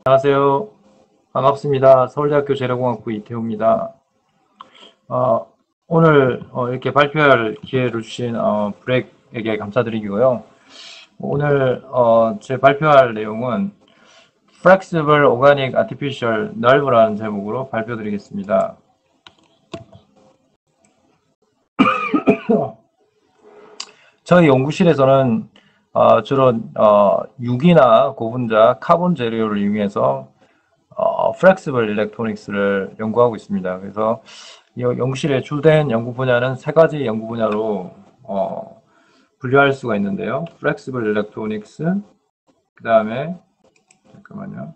안녕하세요. 반갑습니다. 서울대학교 재료공학부 이태호입니다. 오늘 이렇게 발표할 기회를 주신 브렉에게 감사드리고요. 오늘 제 발표할 내용은 Flexible Organic Artificial Nerve라는 제목으로 발표드리겠습니다. 저희 연구실에서는 주로 유기나 고분자 카본 재료를 이용해서 Flexible Electronics를 연구하고 있습니다. 그래서 이 연구실의 주된 연구 분야는 세 가지 연구 분야로 분류할 수가 있는데요. Flexible Electronics, 그 다음에 잠깐만요.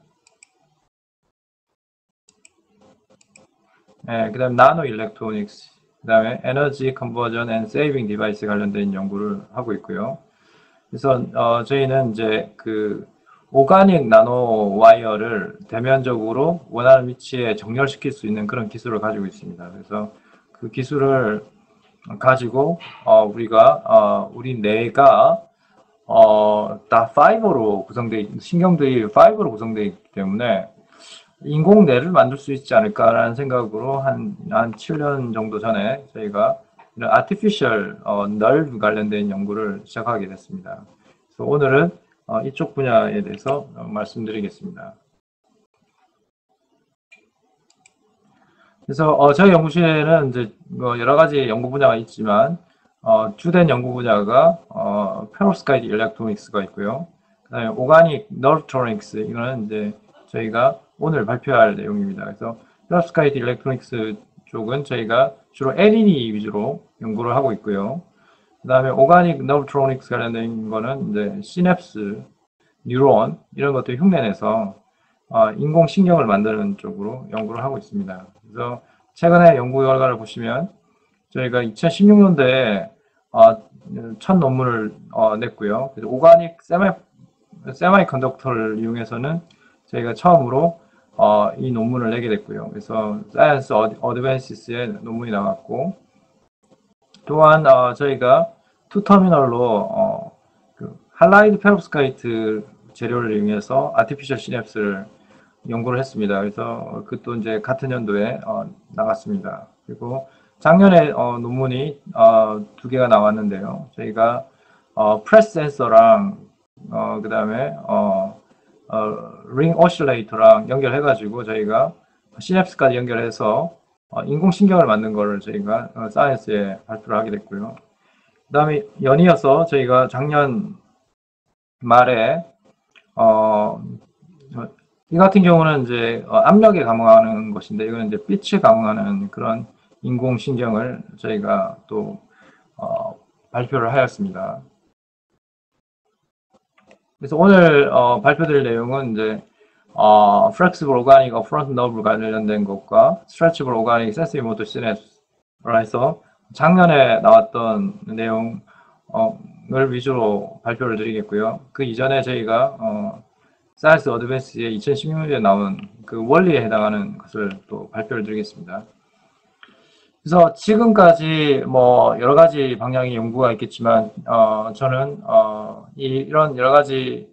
네, 그 다음에 Nano Electronics, 그 다음에 Energy Conversion and Saving Device 관련된 연구를 하고 있고요. 그래서 저희는 이제 그 오가닉 나노 와이어를 대면적으로 원하는 위치에 정렬시킬 수 있는 그런 기술을 가지고 있습니다. 그래서 그 기술을 가지고 우리 뇌가 다 파이버로 구성되어 신경들이 파이버로 구성되어 있기 때문에 인공 뇌를 만들 수 있지 않을까라는 생각으로 한 7년 정도 전에 저희가 이런 아티피셜 nerve 관련된 연구를 시작하게 됐습니다. 그래서 오늘은 이쪽 분야에 대해서 말씀드리겠습니다. 그래서 저희 연구실에는 이제 여러 가지 연구 분야가 있지만 주된 연구 분야가 페로스카이트 일렉트로닉스가 있고요. 그다음에 오가닉 너브트로닉스, 이거는 이제 저희가 오늘 발표할 내용입니다. 그래서 페로스카이트 일렉트로닉스 쪽은 저희가 주로 LED 위주로 연구를 하고 있고요. 그 다음에 오가닉 너브트로닉스 관련된 거는 이제 시냅스, 뉴런 이런 것들 흉내내서 인공신경을 만드는 쪽으로 연구를 하고 있습니다. 그래서 최근에 연구 결과를 보시면 저희가 2016년도에 첫 논문을 냈고요. 그래서 오가닉 세마이컨덕터를 이용해서는 저희가 처음으로 이 논문을 내게 됐고요. 그래서 사이언스 어드밴시스에 논문이 나왔고, 또한 저희가 투터미널로 그 할라이드 페롭스카이트 재료를 이용해서 아티피셜 시냅스를 연구를 했습니다. 그래서 그것도 이제 같은 연도에 나갔습니다. 그리고 작년에 논문이 2개가 나왔는데요. 저희가 프레스 센서랑 그 다음에 링 오실레이터랑 연결해가지고 저희가 시냅스까지 연결해서 인공신경을 만든 거를 저희가 사이언스에 발표를 하게 됐고요. 그 다음에 연이어서 저희가 작년 말에 이 같은 경우는 이제 압력에 감응하는 것인데, 이거는 이제 빛을 감응하는 그런 인공신경을 저희가 또 발표를 하였습니다. 그래서 오늘 발표드릴 내용은 이제 Flexible Organic Afferent Nerve 관련된 것과 Stretchable Organic Sensory Motor Synapse를 해서 작년에 나왔던 내용을 위주로 발표를 드리겠고요. 그 이전에 저희가 사이언스 어드밴스에 2016년에 나온 그 원리에 해당하는 것을 또 발표를 드리겠습니다. 그래서 지금까지 뭐 여러 가지 방향의 연구가 있겠지만 저는 이런 여러 가지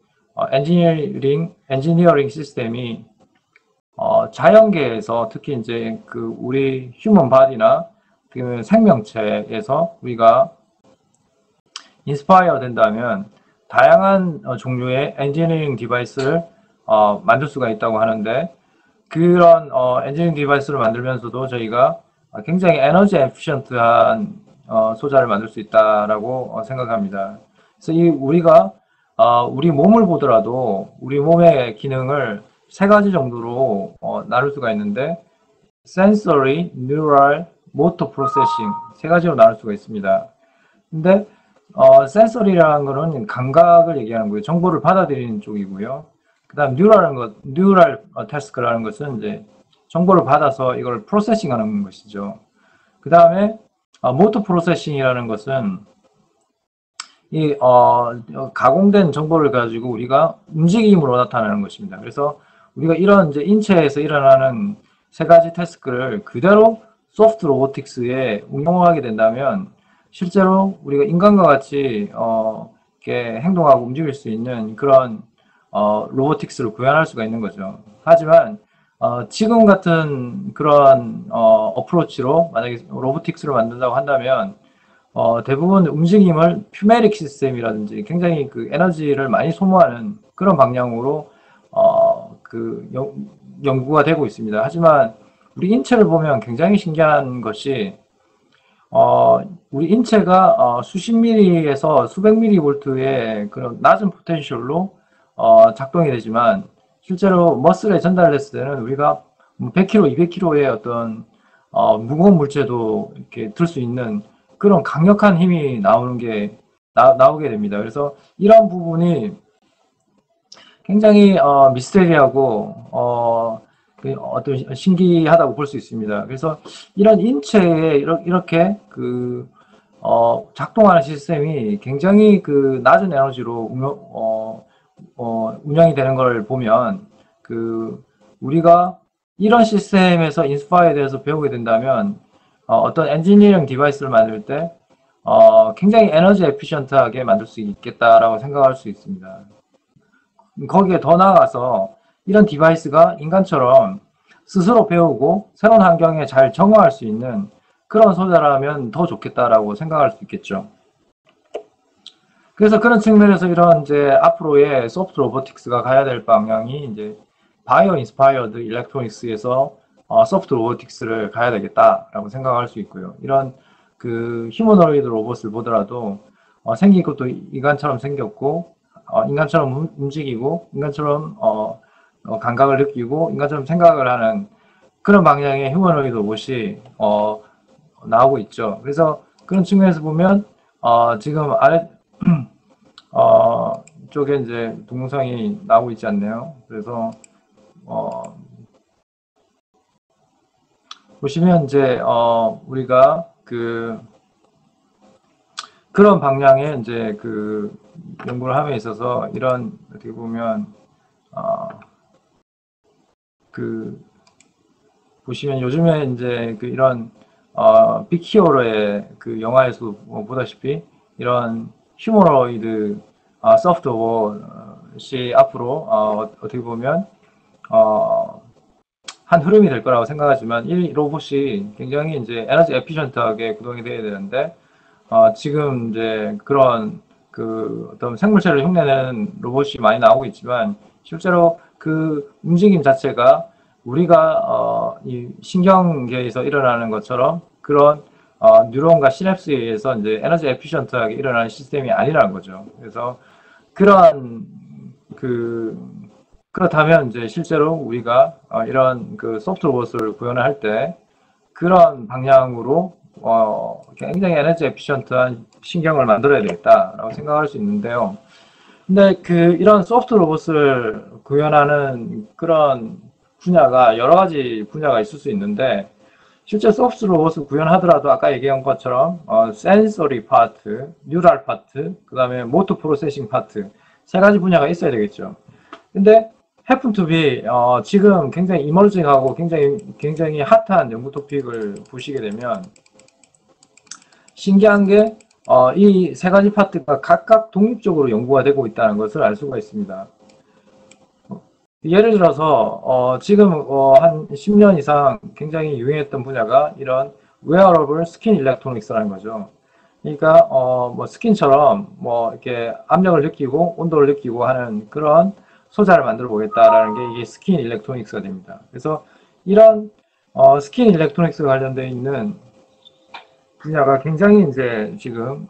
엔지니어링 시스템이 자연계에서 특히 이제 그 우리 휴먼 바디나 생명체에서 우리가 인스파이어 된다면 다양한 종류의 엔지니어링 디바이스를 만들 수가 있다고 하는데, 그런 엔지니어링 디바이스를 만들면서도 저희가 굉장히 에너지 에피션트한 소자를 만들 수 있다라고 생각합니다. 그래서 우리가 우리 몸을 보더라도 우리 몸의 기능을 세 가지 정도로 나눌 수가 있는데, sensory, neural, motor processing 세 가지로 나눌 수가 있습니다. 근데 센서리라는 거는 감각을 얘기하는 거예요. 정보를 받아들이는 쪽이고요. 그 다음 뉴럴 태스크라는 것은 이제 정보를 받아서 이걸 프로세싱 하는 것이죠. 그 다음에 모터 프로세싱이라는 것은 이 가공된 정보를 가지고 우리가 움직임으로 나타내는 것입니다. 그래서 우리가 이런 이제 인체에서 일어나는 세 가지 태스크를 그대로 소프트 로보틱스에 응용하게 된다면 실제로 우리가 인간과 같이 이렇게 행동하고 움직일 수 있는 그런 로보틱스를 구현할 수가 있는 거죠. 하지만 지금 같은 그런 어프로치로 만약에 로보틱스를 만든다고 한다면 대부분 움직임을 퓨메릭 시스템이라든지 굉장히 그 에너지를 많이 소모하는 그런 방향으로 연구가 되고 있습니다. 하지만 우리 인체를 보면 굉장히 신기한 것이 우리 인체가 수십 미리에서 수백 미리볼트의 그런 낮은 포텐셜로 작동이 되지만 실제로 머슬에 전달됐을 때는 우리가 100kg, 200kg의 어떤 무거운 물체도 이렇게 들 수 있는 그런 강력한 힘이 나오게 됩니다. 그래서 이런 부분이 굉장히 미스테리하고 어떤 신기하다고 볼 수 있습니다. 그래서 이런 인체에 이렇게 작동하는 시스템이 굉장히 그 낮은 에너지로 운영이 되는 걸 보면 우리가 이런 시스템에서 인스파이어에 대해서 배우게 된다면 어떤 엔지니어링 디바이스를 만들 때 굉장히 에너지 에피션트하게 만들 수 있겠다라고 생각할 수 있습니다. 거기에 더 나아가서 이런 디바이스가 인간처럼 스스로 배우고 새로운 환경에 잘 적응할 수 있는 그런 소재라면 더 좋겠다라고 생각할 수 있겠죠. 그래서 그런 측면에서 이런 이제 앞으로의 소프트 로보틱스가 가야 될 방향이 이제 바이오 인스파이어드 일렉트로닉스에서 소프트 로보틱스를 가야 되겠다라고 생각할 수 있고요. 이런 휴머노이드 로봇을 보더라도 생긴 것도 인간처럼 생겼고 인간처럼 움직이고 인간처럼 감각을 느끼고 인간처럼 생각을 하는 그런 방향의 휴머노이드 로봇이 나오고 있죠. 그래서 그런 측면에서 보면 지금 아래 쪽에 이제 동영상이 나오고 있지 않나요? 그래서 보시면 이제 우리가 그런 방향의 이제 연구를 함에 있어서 이런 어떻게 보면 보시면 요즘에 이제 이런 빅히어로의 영화에서 보다시피 이런 휴머노이드 소프트웨어이 앞으로 어떻게 보면 한 흐름이 될 거라고 생각하지만 이 로봇이 굉장히 이제 에너지 에피션트하게 구동이 돼야 되는데 지금 이제 그런 어떤 생물체를 흉내내는 로봇이 많이 나오고 있지만 실제로 그 움직임 자체가 우리가 이 신경계에서 일어나는 것처럼 그런 뉴런과 시냅스에 의해서 이제 에너지 에피션트하게 일어나는 시스템이 아니라는 거죠. 그래서 그렇다면 이제 실제로 우리가 이런 소프트 로봇을 구현을 할 때 그런 방향으로 굉장히 에너지 에피션트한 신경을 만들어야 되겠다라고 생각할 수 있는데요. 근데 이런 소프트 로봇을 구현하는 그런 분야가 여러 가지 분야가 있을 수 있는데 실제 소프트 로봇을 구현하더라도 아까 얘기한 것처럼 센서리 파트, 뉴럴 파트, 그 다음에 모터 프로세싱 파트 세 가지 분야가 있어야 되겠죠. 근데 happen to be 지금 굉장히 이머징하고 굉장히 핫한 연구 토픽을 보시게 되면 신기한 게 이 세 가지 파트가 각각 독립적으로 연구가 되고 있다는 것을 알 수가 있습니다. 예를 들어서 지금 한 10년 이상 굉장히 유행했던 분야가 이런 wearable skin electronics라는 거죠. 그러니까 뭐 스킨처럼 뭐 이렇게 압력을 느끼고 온도를 느끼고 하는 그런 소자를 만들어 보겠다라는 게 이게 스킨 일렉트로닉스가 됩니다. 그래서 이런 스킨 일렉트로닉스가 관련되어 있는 분야가 굉장히 이제 지금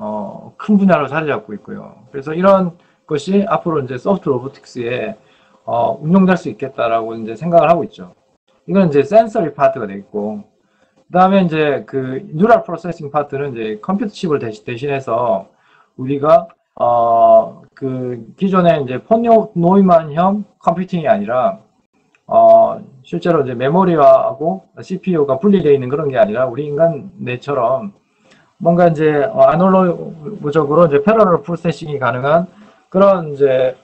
큰 분야로 자리 잡고 있고요. 그래서 이런 것이 앞으로 이제 소프트 로보틱스에 운용될 수 있겠다라고 이제 생각을 하고 있죠. 이건 이제 센서리 파트가 되겠고, 그 다음에 이제 뉴럴 프로세싱 파트는 이제 컴퓨터 칩을 대신해서 우리가 기존에 이제 폰 노이만형 컴퓨팅이 아니라 실제로 이제 메모리하고 CPU가 분리되어 있는 그런 게 아니라 우리 인간 뇌처럼 뭔가 이제 아날로그적으로 이제 패러럴 프로세싱이 가능한 그런 이제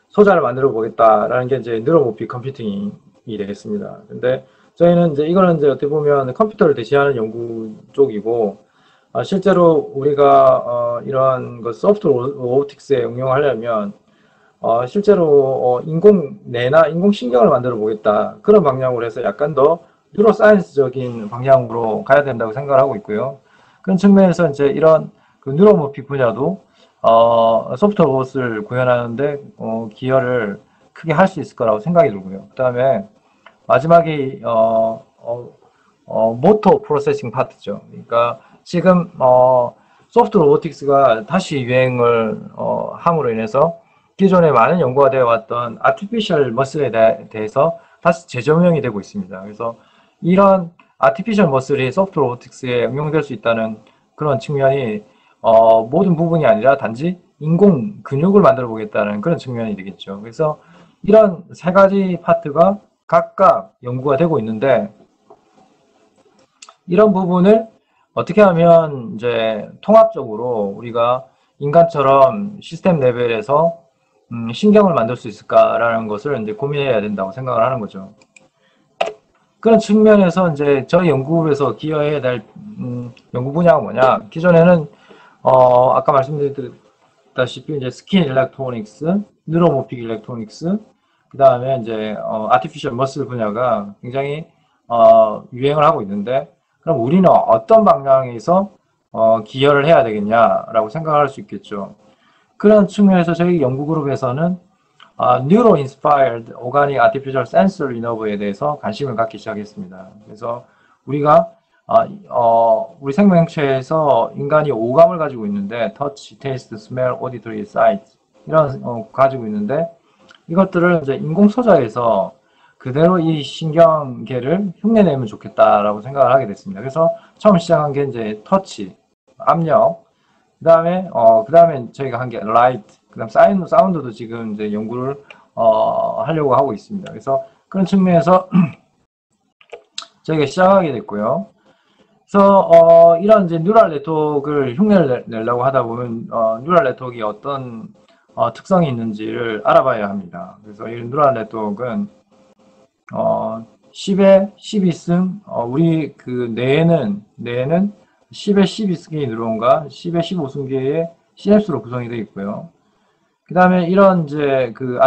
소자를 만들어 보겠다라는 게 이제 뉴로모픽 컴퓨팅이 되겠습니다. 근데 저희는 이제 이거는 이제 어떻게 보면 컴퓨터를 대신하는 연구 쪽이고 실제로 우리가 이런 소프트 로보틱스에 응용하려면 실제로 인공뇌나 인공신경을 만들어 보겠다. 그런 방향으로 해서 약간 더 뉴로사이언스적인 방향으로 가야 된다고 생각을 하고 있고요. 그런 측면에서 이제 이런 그 뉴로모픽 분야도 소프트 로봇을 구현하는데 기여를 크게 할 수 있을 거라고 생각이 들고요. 그 다음에 마지막에 모터 프로세싱 파트죠. 그러니까 지금 소프트 로보틱스가 다시 유행을 함으로 인해서 기존에 많은 연구가 되어 왔던 아티피셜 머슬에 대해서 다시 재조명이 되고 있습니다. 그래서 이런 아티피셜 머슬이 소프트 로보틱스에 응용될 수 있다는 그런 측면이 모든 부분이 아니라 단지 인공 근육을 만들어 보겠다는 그런 측면이 되겠죠. 그래서 이런 세 가지 파트가 각각 연구가 되고 있는데, 이런 부분을 어떻게 하면 이제 통합적으로 우리가 인간처럼 시스템 레벨에서 신경을 만들 수 있을까라는 것을 이제 고민해야 된다고 생각을 하는 거죠. 그런 측면에서 이제 저희 연구에서 기여해야 될 연구 분야가 뭐냐? 기존에는 아까 말씀드렸다시피 이제 스킨 일렉트로닉스, 뉴로모픽 일렉트로닉스, 그 다음에 이제 아티피셜 머슬 분야가 굉장히 유행을 하고 있는데, 그럼 우리는 어떤 방향에서 기여를 해야 되겠냐라고 생각할 수 있겠죠. 그런 측면에서 저희 연구그룹에서는 Neuro Inspired Organic Artificial Sensor Innove에 대해서 관심을 갖기 시작했습니다. 그래서 우리가 우리 생명체에서 인간이 오감을 가지고 있는데 touch, taste, smell, auditory, sight 이런 가지고 있는데, 이것들을 이제 인공 소자에서 그대로 이 신경계를 흉내내면 좋겠다라고 생각을 하게 됐습니다. 그래서 처음 시작한 게 이제 터치, 압력, 그 다음에 저희가 한 게 라이트, 그 다음 사운드도 지금 이제 연구를 하려고 하고 있습니다. 그래서 그런 측면에서 저희가 시작하게 됐고요. 그래서 이런 이제 뉴럴 네트워크를 흉내를 내려고 하다 보면 뉴럴 네트워크가 어떤 특성이 있는지를 알아봐야 합니다. 그래서 이 뉴럴 네트워크는 10에 12승, 우리 그 뇌에는 10에 12승의 뉴런과 10에 15승계의 시냅스로 구성이 되어 있고요. 그 다음에 이런 이제 그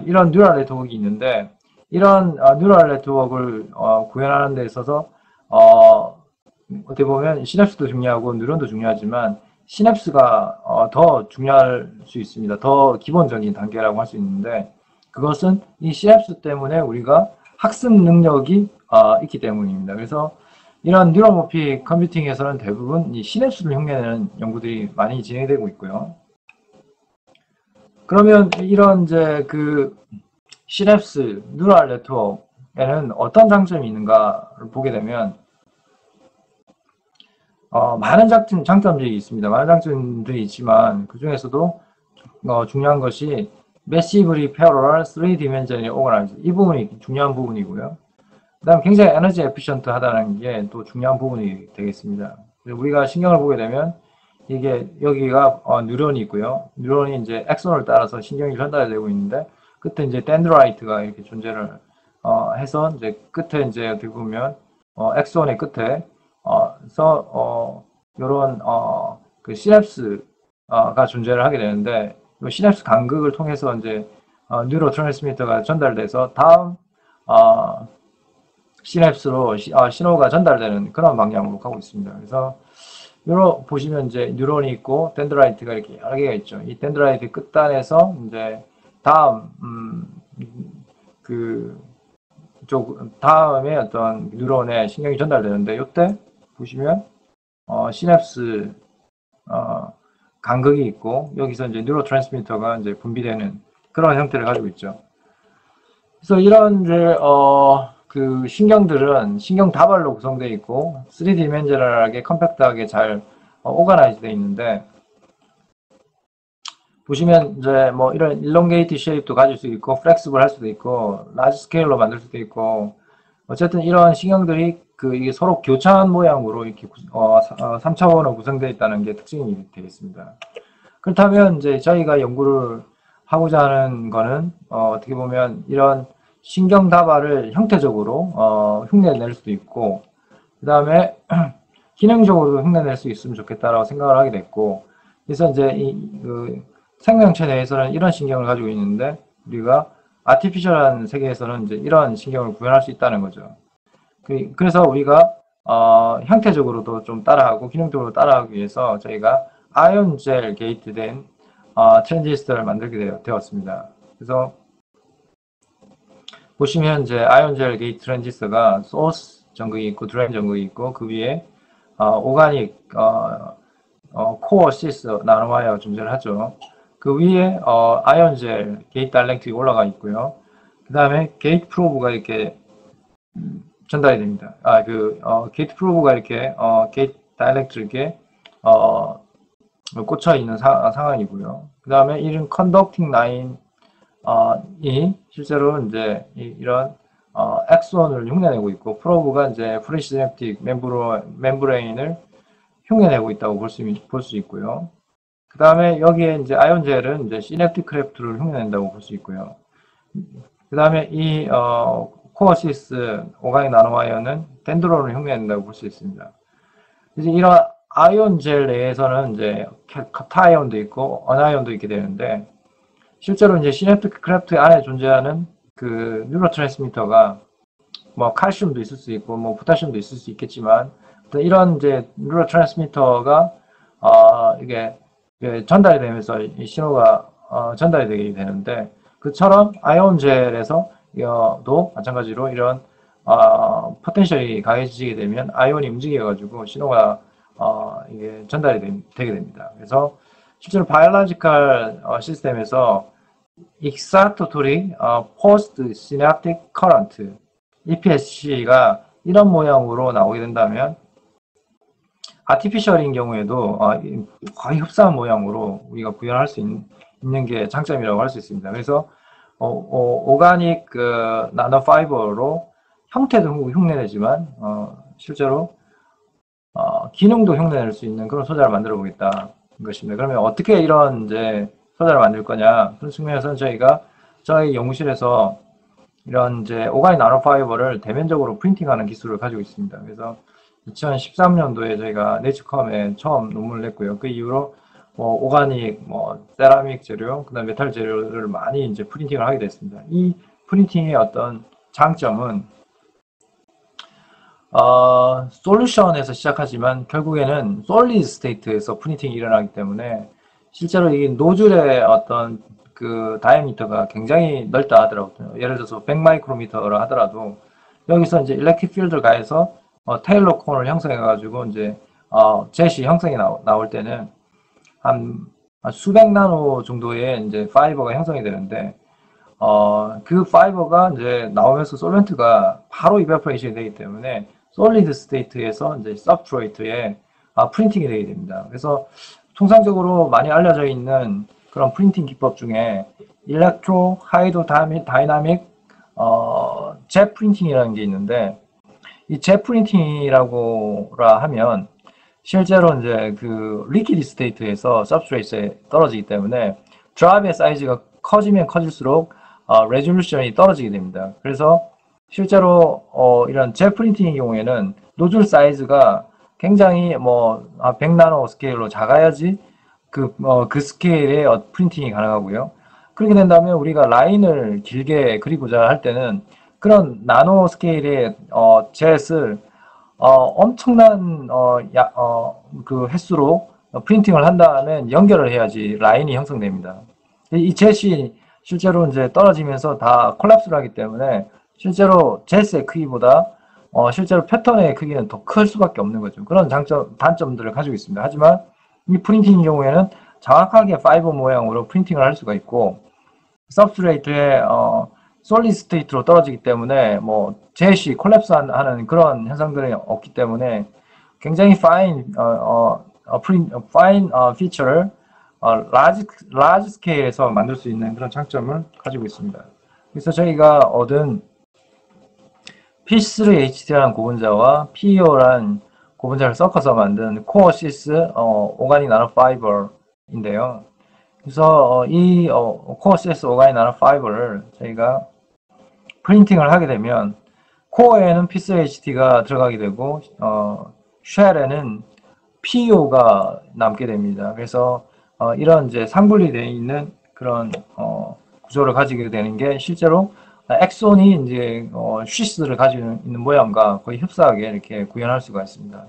이런 뉴럴 네트워크가 있는데, 이런 뉴럴 네트워크를 구현하는 데 있어서 어떻게 보면 시냅스도 중요하고 뉴런도 중요하지만 시냅스가 더 중요할 수 있습니다. 더 기본적인 단계라고 할 수 있는데, 그것은 이 시냅스 때문에 우리가 학습 능력이 있기 때문입니다. 그래서 이런 뉴로모픽 컴퓨팅에서는 대부분 이 시냅스를 흉내내는 연구들이 많이 진행되고 있고요. 그러면 이런 이제 그 시냅스, 뉴럴 네트워크에는 어떤 장점이 있는가를 보게 되면 많은 장점들이 있습니다. 많은 장점들이 있지만 그 중에서도 중요한 것이 Massively Parallel 3-Dimensional Organized, 이 부분이 중요한 부분이고요. 그 다음 굉장히 에너지 에피션트 하다는 게 또 중요한 부분이 되겠습니다. 우리가 신경을 보게 되면 이게 여기가 뉴런이 있고요. 뉴런이 이제 액선을 따라서 신경이 전달되고 있는데, 끝에 이제 덴드라이트가 이렇게 존재를 해서 이제 끝에 이제 어떻게 보면 액선의 끝에 이런 그 시냅스가 존재를 하게 되는데, 이 시냅스 간극을 통해서 이제 뉴로 트랜스미터가 전달돼서 다음 시냅스로 신호가 전달되는 그런 방향으로 가고 있습니다. 그래서 요로 보시면 이제 뉴런이 있고 덴드라이트가 이렇게 여러 개가 있죠. 이 덴드라이트 끝단에서 이제 다음 다음에 어떤 뉴런에 신경이 전달되는데, 이때 보시면 시냅스 간극이 있고 여기서 이제 뉴로 트랜스미터가 이제 분비되는 그런 형태를 가지고 있죠. 그래서 이런 이제 그 신경들은 신경 다발로 구성되어 있고 3디멘저널하게 컴팩트하게 잘 오가나이즈 되어 있는데, 보시면 이제 뭐 이런 일롱게이트 쉐입도 가질 수 있고 플렉시블 할 수도 있고 라지 스케일로 만들 수도 있고, 어쨌든 이런 신경들이 이게 서로 교차한 모양으로 이렇게 3차원으로 구성되어 있다는 게 특징이 되겠습니다. 그렇다면 이제 저희가 연구를 하고자 하는 거는 어떻게 보면 이런 신경 다발을 형태적으로 흉내낼 수도 있고, 그 다음에 기능적으로 흉내낼 수 있으면 좋겠다라고 생각을 하게 됐고, 그래서 이제 생명체 내에서는 이런 신경을 가지고 있는데 우리가 아티피셜한 세계에서는 이제 이런 신경을 구현할 수 있다는 거죠. 그래서 우리가 형태적으로도 좀 따라하고 기능적으로 따라하기 위해서 저희가 아이온젤 게이트된 트랜지스터를 만들게 되었습니다. 그래서 보시면 이제 아이온젤 게이트 트랜지스터가 소스 전극이 있고 드레인 전극이 있고 그 위에 오가닉 코어 시스 나노와이어가 존재를 하죠. 그 위에 아이온젤 게이트 다이렉트릭이 올라가 있고요. 그 다음에 게이트 프로브가 이렇게 전달이 됩니다. 게이트 프로브가 이렇게 게이트 다이렉트릭에 꽂혀 있는 상황이고요. 그 다음에 이런 컨덕팅 라인이 실제로 이제 이런 엑소원을 흉내내고 있고 프로브가 이제 프리시냅틱 멤브레인을 흉내내고 있다고 볼 수 있고요. 그 다음에 여기에 이제 아이온젤은 이제 시냅틱 크래프트를 흉내낸다고 볼 수 있고요. 그 다음에 이 코어시스 오가닉 나노와이어는 덴드론을 흉내낸다고 볼 수 있습니다. 이제 이런 아이온젤 내에서는 이제 카타이온도 있고 어나이온도 있게 되는데 실제로 이제 시냅틱 크래프트 안에 존재하는 그 뉴로트랜스미터가 뭐 칼슘도 있을 수 있고 뭐 포타슘도 있을 수 있겠지만 이런 이제 뉴로트랜스미터가 이게 전달이 되면서 이 신호가 전달이 되게 되는데 그처럼 아이온젤에서도 마찬가지로 이런 포텐셜이 강해지게 되면 아이온이 움직여 가지고 신호가 이게 전달이 되게 됩니다. 그래서 실제로 바이올로지컬 시스템에서 익사토토릭 포스트 시냅틱 커런트 EPSC가 이런 모양으로 나오게 된다면 아티피셜인 경우에도 거의 흡사한 모양으로 우리가 구현할 수 있는 게 장점이라고 할 수 있습니다. 그래서 오가닉 나노 파이버로 형태도 흉내내지만 실제로 기능도 흉내낼 수 있는 그런 소자를 만들어 보겠다는 것입니다. 그러면 어떻게 이런 이제 소자를 만들 거냐? 그런 측면에서는 저희가 저희 연구실에서 이런 이제 오가닉 나노 파이버를 대면적으로 프린팅하는 기술을 가지고 있습니다. 그래서 2013년도에 저희가 네이처컴에 처음 논문을 냈고요. 그 이후로 오가닉, 세라믹 재료, 그다음 메탈 재료를 많이 이제 프린팅을 하게 됐습니다. 이 프린팅의 어떤 장점은 솔루션에서 시작하지만 결국에는 솔리드 스테이트에서 프린팅이 일어나기 때문에 실제로 이 노즐의 어떤 그 다이아미터가 굉장히 넓다 하더라고요. 예를 들어서 100 마이크로미터라 하더라도 여기서 이제 일렉트릭 필드를 가해서 테일러 콘을 형성해 가지고 이제 젯이 형성이 나올 때는 한 수백 나노 정도의 이제 파이버가 형성이 되는데 그 파이버가 이제 나오면서 솔벤트가 바로 이베퍼레이션이 되기 때문에 솔리드 스테이트에서 이제 서브스트레이트에 프린팅이 되게 됩니다. 그래서 통상적으로 많이 알려져 있는 그런 프린팅 기법 중에 일렉트로 하이드 다이나믹 젯 프린팅이라는 게 있는데 이 젯 프린팅이라고 하면 실제로 이제 그 리퀴드 스테이트에서 서브스트레이트에 떨어지기 때문에 드랍의 사이즈가 커지면 커질수록 레졸루션이 떨어지게 됩니다. 그래서 실제로 이런 젯 프린팅의 경우에는 노즐 사이즈가 굉장히 100나노 스케일로 작아야지 그 스케일의 프린팅이 가능하고요. 그렇게 된다면 우리가 라인을 길게 그리고자 할 때는 그런 나노 스케일의 젯을 엄청난 그 횟수로 프린팅을 한 다음에 연결을 해야지 라인이 형성됩니다. 이 젯이 실제로 이제 떨어지면서 다 콜랩스를 하기 때문에 실제로 젯의 크기보다 실제로 패턴의 크기는 더 클 수밖에 없는 거죠. 그런 단점들을 가지고 있습니다. 하지만 이 프린팅의 경우에는 정확하게 파이버 모양으로 프린팅을 할 수가 있고 서브스트레이트에 솔리드 스테이트로 떨어지기 때문에 젯이 콜랩스하는 그런 현상들이 없기 때문에 굉장히 파인 피처를 라지 스케일에서 만들 수 있는 그런 장점을 가지고 있습니다. 그래서 저희가 얻은 P3HT라는 고분자와 PEO라는 고분자를 섞어서 만든 코어시스 오가닉 나노파이버인데요. 그래서 이 코어시스 오가닉 나노파이버를 저희가 프린팅을 하게 되면 코어에는 P3HT가 들어가게 되고 쉘에는 PEO가 남게 됩니다. 그래서 이런 이제 상분리되어 있는 그런 구조를 가지게 되는 게 실제로 엑손이 이제 쉬스를 가지고 있는 모양과 거의 흡사하게 이렇게 구현할 수가 있습니다.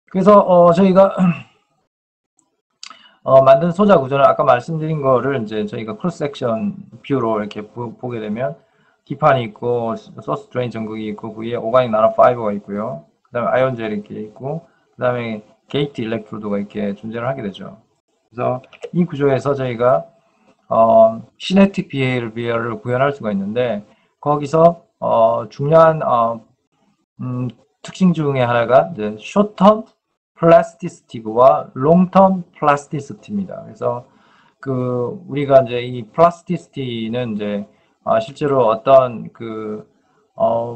그래서 저희가 만든 소자 구조는 아까 말씀드린 거를 이제 저희가 크로스 섹션 뷰로 이렇게 보게 되면 뒷판이 있고 소스 드레인 전극이 있고 그 위에 오가닉 나노 파이버가 있고요. 그 다음에 아이온 젤이 이렇게 있고 그 다음에 게이트 일렉트로드가 이렇게 존재를 하게 되죠. 그래서 이 구조에서 저희가 시냅틱 비헤이비어를 구현할 수가 있는데 거기서 중요한 특징 중에 하나가 이제 숏텀 플라스티시티와 롱텀 플라스티시티입니다. 그래서 우리가 이제 이 플라스티시티는 이제 실제로 어떤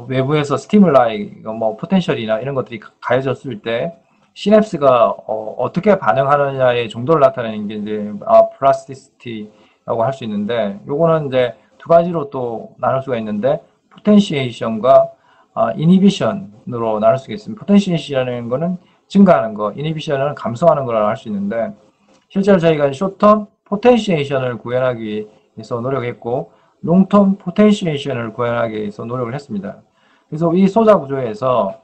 외부에서 스티뮬라이 뭐 포텐셜이나 이런 것들이 가해졌을 때 시냅스가 어떻게 반응하느냐의 정도를 나타내는 게 이제 플라스티시티라고 할 수 있는데 요거는 이제 두 가지로 또 나눌 수가 있는데 포텐시에이션과 이니비션으로 나눌 수가 있습니다. 포텐시에이션이라는 거는 증가하는 거, 이니비션은 감소하는 거라고 할 수 있는데 실제로 저희가 숏텀 포텐시에이션을 구현하기 위해서 노력했고 롱텀 포텐시에이션을 구현하기 위해서 노력을 했습니다. 그래서 이 소자 구조에서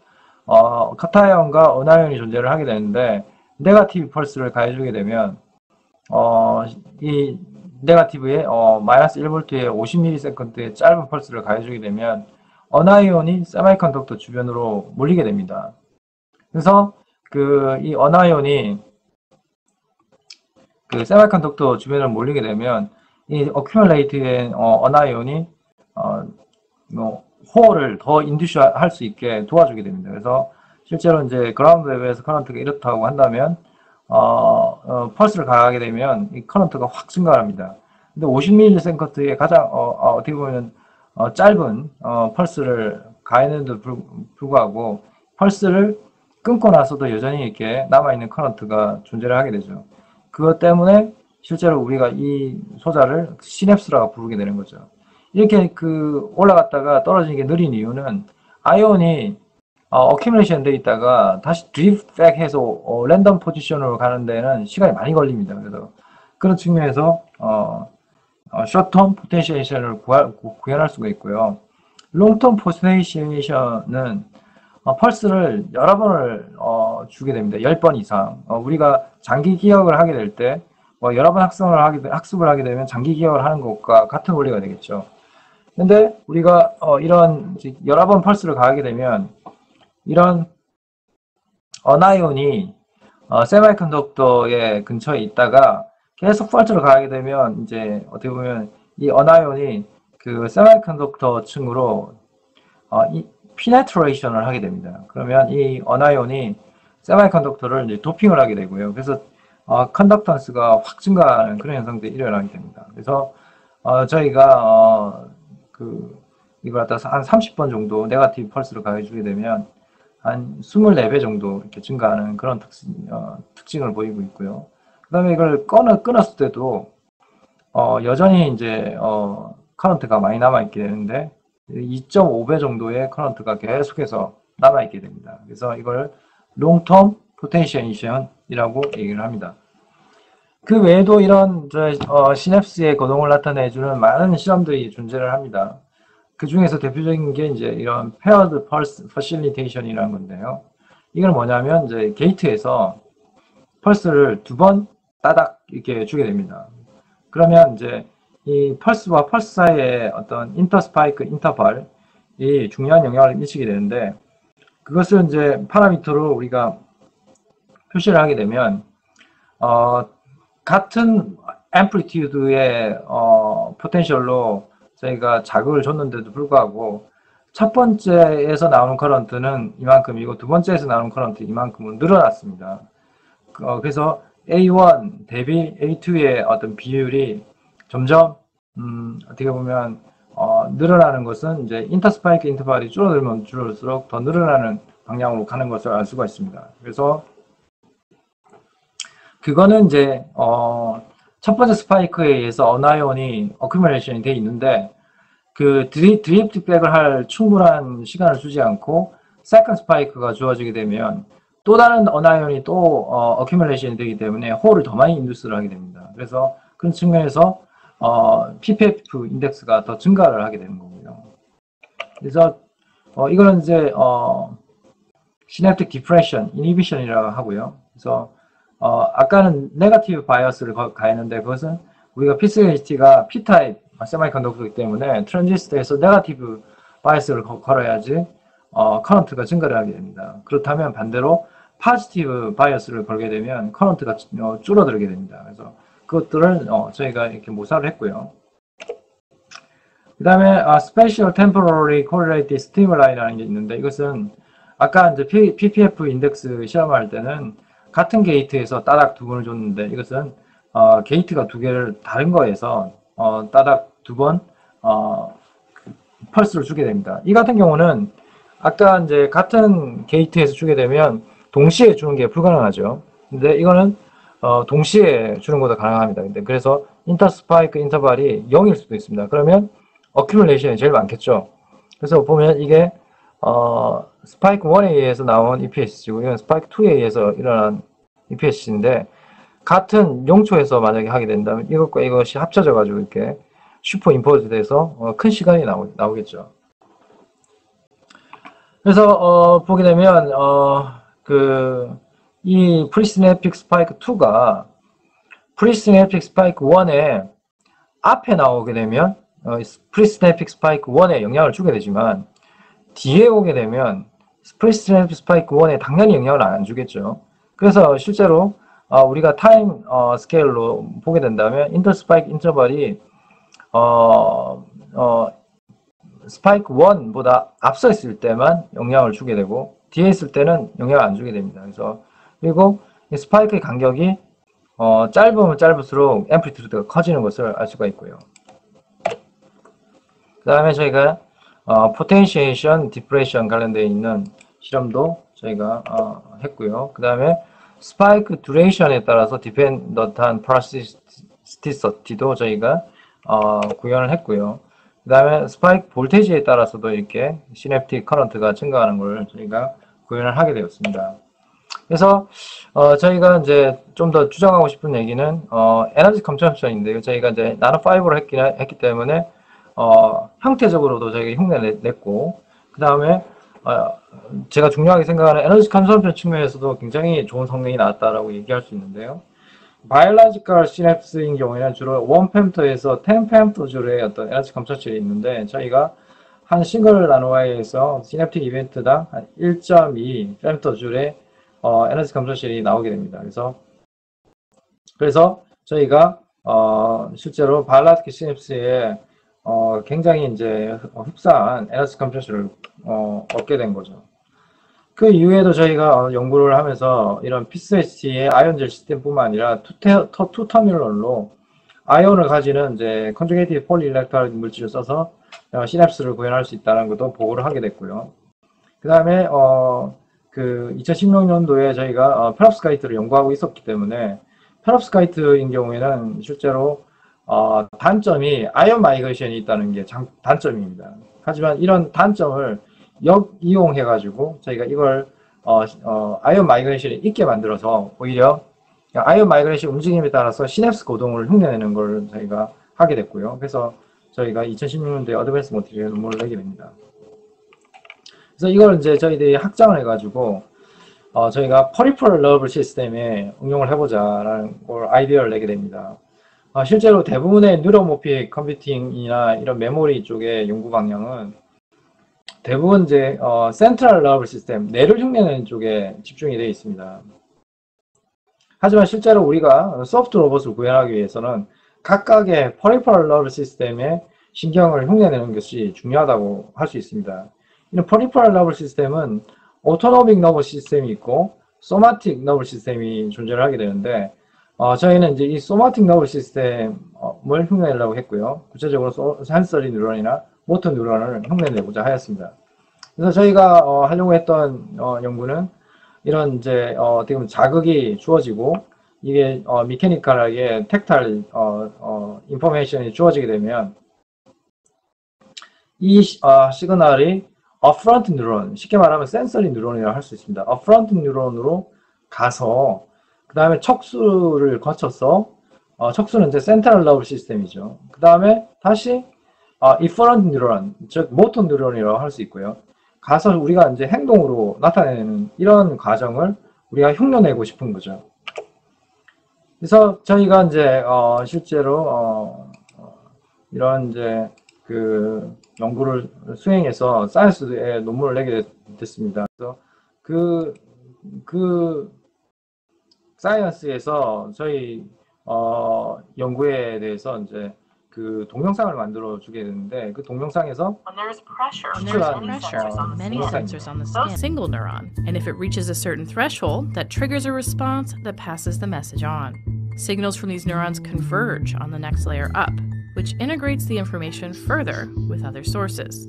카타이온과 어나이온이 존재를 하게 되는데 네거티브 펄스를 가해주게 되면 이 네거티브에 마이너스 1V에 50ms의 짧은 펄스를 가해주게 되면 어나이온이 세미컨덕터 주변으로 몰리게 됩니다. 그래서 이 어나이온이 세미컨덕터 주변으로 몰리게 되면 이 어큐뮬레이트된 어나이온이 호어를 더 인듀스 할 수 있게 도와주게 됩니다. 그래서 실제로 이제 그라운드 웹에서 커런트가 이렇다고 한다면 펄스를 가하게 되면 이 커런트가 확 증가합니다. 근데 50ms의 가장 어떻게 보면 짧은 펄스를 가했는데도 불구하고 펄스를 끊고 나서도 여전히 이렇게 남아있는 커런트가 존재를 하게 되죠. 그것 때문에 실제로 우리가 이 소자를 시냅스라고 부르게 되는 거죠. 이렇게 올라갔다가 떨어지는 게 느린 이유는 아이온이 어큐뮬레이션 돼 있다가 다시 드리프트 백 해서 랜덤 포지션으로 가는 데는 시간이 많이 걸립니다. 그래서 그런 측면에서 숏텀 포텐시에이션을 구현할 수가 있고요. 롱텀 포텐시에이션은 펄스를 여러 번을 주게 됩니다. 10번 이상. 우리가 장기 기억을 하게 될 때 여러 번 학습을 하게 되면 장기 기억을 하는 것과 같은 원리가 되겠죠. 근데 우리가 이런 여러 번 펄스를 가하게 되면 이런 어나이온이 세미컨덕터의 근처에 있다가 계속 펄스를 가하게 되면 이제 어떻게 보면 이 어나이온이 세미컨덕터 층으로 피네트레이션을 하게 됩니다. 그러면 이 어나이온이 세미컨덕터를 이제 도핑을 하게 되고요. 그래서 컨덕턴스가 확 증가하는 그런 현상들이 일어나게 됩니다. 그래서 저희가 이걸 갖다 한 30번 정도 네거티브 펄스를 가해주게 되면 한 24배 정도 이렇게 증가하는 그런 특징을 보이고 있고요. 그 다음에 이걸 끊었을 때도 여전히 이제 커런트가 많이 남아있게 되는데 2.5배 정도의 커런트가 계속해서 남아있게 됩니다. 그래서 이걸 롱텀 포텐시에이션이라고 얘기를 합니다. 그 외에도 이런 시냅스의 거동을 나타내주는 많은 실험들이 존재를 합니다. 그 중에서 대표적인 게 이제 이런 paired pulse facilitation이라는 건데요. 이건 뭐냐면 이제 게이트에서 펄스를 두 번 따닥 이렇게 주게 됩니다. 그러면 이제 이 펄스와 펄스 사이의 어떤 인터스파이크 인터벌이 중요한 영향을 미치게 되는데 그것을 이제 파라미터로 우리가 표시를 하게 되면 같은 앰플리튜드의 포텐셜로 저희가 자극을 줬는데도 불구하고 첫 번째에서 나오는 커런트는 이만큼이고 두 번째에서 나오는 커런트 이만큼은 늘어났습니다. 그래서 A1 대비 A2의 어떤 비율이 점점 어떻게 보면 늘어나는 것은 이제 인터스파이크 인터벌이 줄어들면 줄어들수록 더 늘어나는 방향으로 가는 것을 알 수가 있습니다. 그래서 그거는 이제 첫 번째 스파이크에 의해서 어나이온이 어큐뮬레이션이 되어 있는데 그 드리프트 백을 할 충분한 시간을 주지 않고 세컨드 스파이크가 주어지게 되면 또 다른 어나이온이 또 어큐뮬레이션이 되기 때문에 홀을 더 많이 인듀스를 하게 됩니다. 그래서 그런 측면에서 PPF 인덱스가 더 증가를 하게 되는 거고요. 그래서 이거는 이제 시냅틱 디프레션, 이니비션이라고 하고요. 그래서 아까는 네거티브 바이어스를 가했는데 그것은 우리가 PCHT가 P타입 세미컨덕터이기 때문에 트랜지스터에서 네거티브 바이어스를 걸어야지 커런트가 증가를 하게 됩니다. 그렇다면 반대로 포지티브 바이어스를 걸게 되면 커런트가 줄어들게 됩니다. 그래서 그것들을 저희가 이렇게 모사를 했고요. 그 다음에 Spatial Temporary Correlated Stimuli-라는 게 있는데 이것은 아까 이제 PPF 인덱스 시험할 때는 같은 게이트에서 따닥 두 번을 줬는데 이것은 게이트가 두 개를 다른 거에서 따닥 두 번 펄스를 주게 됩니다. 이 같은 경우는 아까 이제 같은 게이트에서 주게 되면 동시에 주는 게 불가능하죠. 근데 이거는 동시에 주는 것도 가능합니다. 근데 그래서 인터스파이크 인터벌이 0일 수도 있습니다. 그러면 어큐뮬레이션이 제일 많겠죠. 그래서 보면 이게 스파이크 1에 의해서 나온 EPSC고 이건 스파이크 2에 의해서 일어난 EPSC인데 같은 용초에서 만약에 하게 된다면 이것과 이것이 합쳐져 가지고 이렇게 슈퍼 임포즈 돼서 큰 시간이 나오겠죠. 그래서 보게 되면 이 프리시냅틱 스파이크 2가 프리시냅틱 스파이크 1에 앞에 나오게 되면 프리시냅틱 스파이크 1에 영향을 주게 되지만 뒤에 오게 되면 프리시냅틱 스파이크 1에 당연히 영향을 안 주겠죠. 그래서 실제로 우리가 타임 스케일로 보게 된다면 인터스파이크 인터벌이 스파이크 1보다 앞서 있을 때만 영향을 주게 되고 뒤에 있을 때는 영향을 안 주게 됩니다. 그래서 그리고 이 스파이크의 간격이 짧으면 짧을수록 앰플리튜드가 커지는 것을 알 수가 있고요. 그 다음에 저희가 포텐시에이션 디프레션 관련되어 있는 실험도 저희가 했고요. 그 다음에 스파이크 듀레이션에 따라서 디펜던트한 플라스티시티도 저희가 구현을 했고요. 그 다음에 스파이크 볼테이지에 따라서도 이렇게 시냅틱 커런트가 증가하는 걸 저희가 구현을 하게 되었습니다. 그래서 저희가 이제 좀 더 주장하고 싶은 얘기는 에너지 컨섬션인데요. 저희가 이제 나노 파이버로 했기 때문에 형태적으로도 저희가 흉내 냈고 그 다음에 제가 중요하게 생각하는 에너지 컨섬션 측면에서도 굉장히 좋은 성능이 나왔다라고 얘기할 수 있는데요. 바이올로지컬 시냅스인 경우에는 주로 1펨터에서 10펨터줄의 어떤 에너지 컨섬션이 있는데 저희가 한 싱글 나노와이에서 시냅틱 이벤트당 한 1.2 펨터줄의 에너지 컨섬션이 나오게 됩니다. 그래서 저희가 실제로 바이올로지컬 시냅스에 굉장히 이제 흡사한 에너지 컨섬션을 얻게 된 거죠. 그 이후에도 저희가 연구를 하면서 이런 PCHT의 아이온젤 시스템뿐만 아니라 투터미널로 아이온을 가지는 이제 컨주게이티브 폴리일렉트릭 물질을 써서 시냅스를 구현할 수 있다는 것도 보고를 하게 됐고요. 그 다음에 그 2016년도에 저희가 페롭스카이트를 연구하고 있었기 때문에 페롭스카이트인 경우에는 실제로 단점이 아이온 마이그레이션이 있다는 게 단점입니다. 하지만 이런 단점을 역이용해 가지고 저희가 이걸 아이온 마이그레이션이 있게 만들어서 오히려 아이온 마이그레이션 움직임에 따라서 시냅스 고동을 흉내내는 걸 저희가 하게 됐고요. 그래서 저희가 2016년도에 어드밴스 모티리얼 논문을 내게 됩니다. 그래서 이걸 이제 저희들이 확장을 해가지고 저희가 퍼리퍼럴 러블 시스템에 응용을 해보자라는 걸 아이디어를 내게 됩니다. 실제로 대부분의 뉴로모픽 컴퓨팅이나 이런 메모리 쪽의 연구 방향은 대부분 이제 센트럴 러블 시스템, 뇌를 흉내내는 쪽에 집중이 되어 있습니다. 하지만 실제로 우리가 소프트 로봇을 구현하기 위해서는 각각의 퍼리퍼럴 러블 시스템의 신경을 흉내내는 것이 중요하다고 할 수 있습니다. 이런 퍼리퍼럴 러블 시스템은 오토노믹 너버 시스템이 있고 소마틱 너버 시스템이 존재를 하게 되는데 저희는 이제 이 소마틱 너버 시스템을 흉내내려고 했고요. 구체적으로 센서리 뉴런이나 모터 뉴런을 흉내내고자 하였습니다. 그래서 저희가 하려고 했던 연구는 이런 이제 어떻게 보면 자극이 주어지고 이게 미케니컬하게 텍탈 인포메이션이 주어지게 되면 이 시그널이 어프런트 뉴런, 쉽게 말하면 센서리 뉴런이라고 할 수 있습니다. 어프런트 뉴런으로 가서 그 다음에 척수를 거쳐서 척수는 이제 센트럴 너브 시스템이죠. 그 다음에 다시 이퍼런트 뉴런, 즉 모터 뉴런이라고 할 수 있고요. 가서 우리가 이제 행동으로 나타내는 이런 과정을 우리가 흉내내고 싶은 거죠. 그래서 저희가 이제 실제로 이런 이제 그 연구를 수행해서 사이언스에 논문을 내게 됐습니다. 그래서 그 사이언스에서 저희 연구에 대해서 이제 그 동영상을 만들어 주게 되는데 그 동영상에서 There's pressure on many the sensors on the skin. Single neuron, and if it reaches a certain threshold, that triggers a response that passes the message on. Signals from these neurons converge on the next layer up, which integrates the information further with other sources.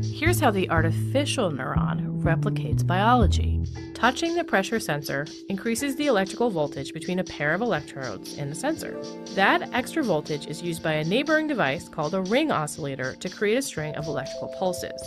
Here's how the artificial neuron replicates biology. Touching the pressure sensor increases the electrical voltage between a pair of electrodes in the sensor. That extra voltage is used by a neighboring device called a ring oscillator to create a string of electrical pulses.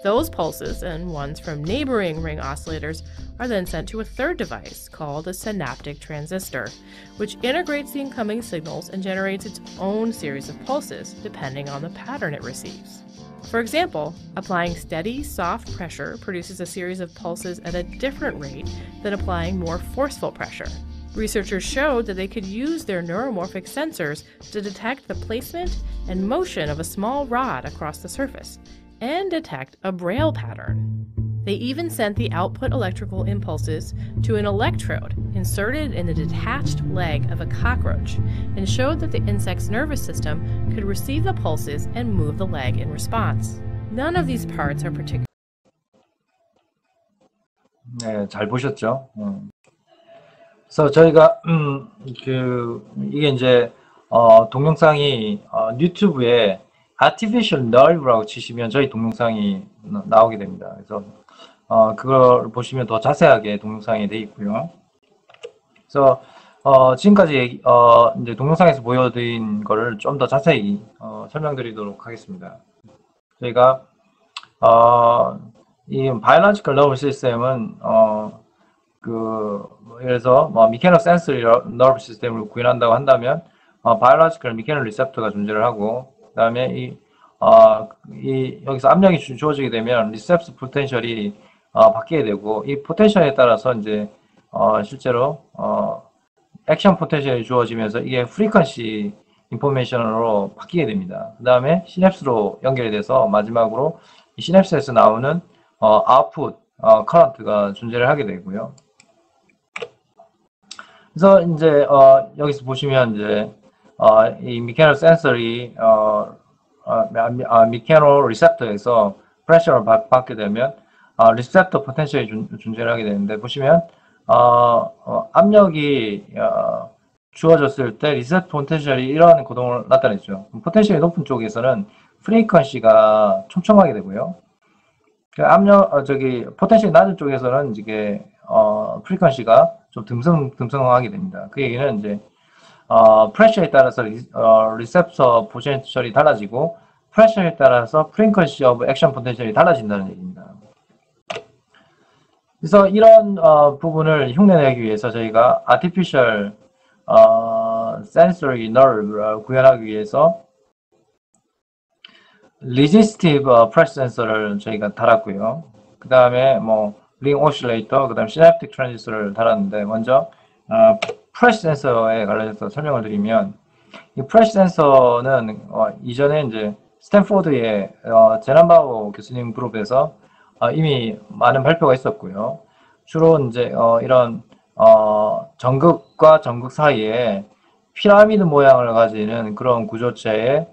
Those pulses and ones from neighboring ring oscillators are then sent to a third device called a synaptic transistor, which integrates the incoming signals and generates its own series of pulses depending on the pattern it receives. For example, applying steady, soft pressure produces a series of pulses at a different rate than applying more forceful pressure. Researchers showed that they could use their neuromorphic sensors to detect the placement and motion of a small rod across the surface and detect a braille pattern. They even sent the output electrical impulses to an electrode inserted in the detached leg of a cockroach and showed that the insect's nervous system could receive the pulses and move the leg in response. None of these parts are particularly 네, 잘 보셨죠? 그래서 저희가 이게 이제 동영상이 유튜브에 Artificial Nerve라고 치시면 저희 동영상이 나오게 됩니다. 그래서 그걸 보시면 더 자세하게 동영상이 되어 있고요. 그래서 지금까지 이제 동영상에서 보여드린 거를 좀 더 자세히 설명드리도록 하겠습니다. 저희가 이 Biological Nerve System은 예를 들어서 Mechanical Sensory Nerve System을 구현한다고 한다면 Biological Mechanical Receptor가 존재를 하고 그 다음에 여기서 압력이 주어지게 되면 Receptor Potential이 바뀌게 되고 이 포텐셜에 따라서 이제 실제로 액션 포텐셜이 주어지면서 이게 프리퀀시 인포메이션으로 바뀌게 됩니다. 그 다음에 시냅스로 연결이 돼서 마지막으로 이 시냅스에서 나오는 아웃풋 커런트가 존재를 하게 되고요. 그래서 이제 여기서 보시면 이제 이 미케노 센서리 미케노 리셉터에서 프레셔를 받게 되면 리셉터 포텐셜이 존재를 하게 되는데 보시면 압력이 주어졌을 때 리셉터 포텐셜이 이러한 고동을 나타내죠. 포텐셜이 높은 쪽에서는 프리퀀시가 촘촘하게 되고요. 포텐셜이 낮은 쪽에서는 이게 프리퀀시가 좀 듬성하게 됩니다. 그 얘기는 이제 프레셔에 따라서 리셉터 포텐셜이 달라지고 프레셔에 따라서 프리퀀시 오브 액션 포텐셜이 달라진다는 얘기입니다. 그래서 이런 부분을 흉내내기 위해서 저희가 Artificial Sensory Nerve를 구현하기 위해서 Resistive Pressure Sensor를 저희가 달았고요. 그 다음에 링 오실레이터, 그 다음에 시냅틱 트랜지스터를 달았는데 먼저 프레셔 센서에 관련해서 설명을 드리면 이 프레셔 센서는 이전에 이제 스탠포드의 제난바오 교수님 그룹에서 이미 많은 발표가 있었고요. 주로 이제 이런 전극과 전극 사이에 피라미드 모양을 가지는 그런 구조체에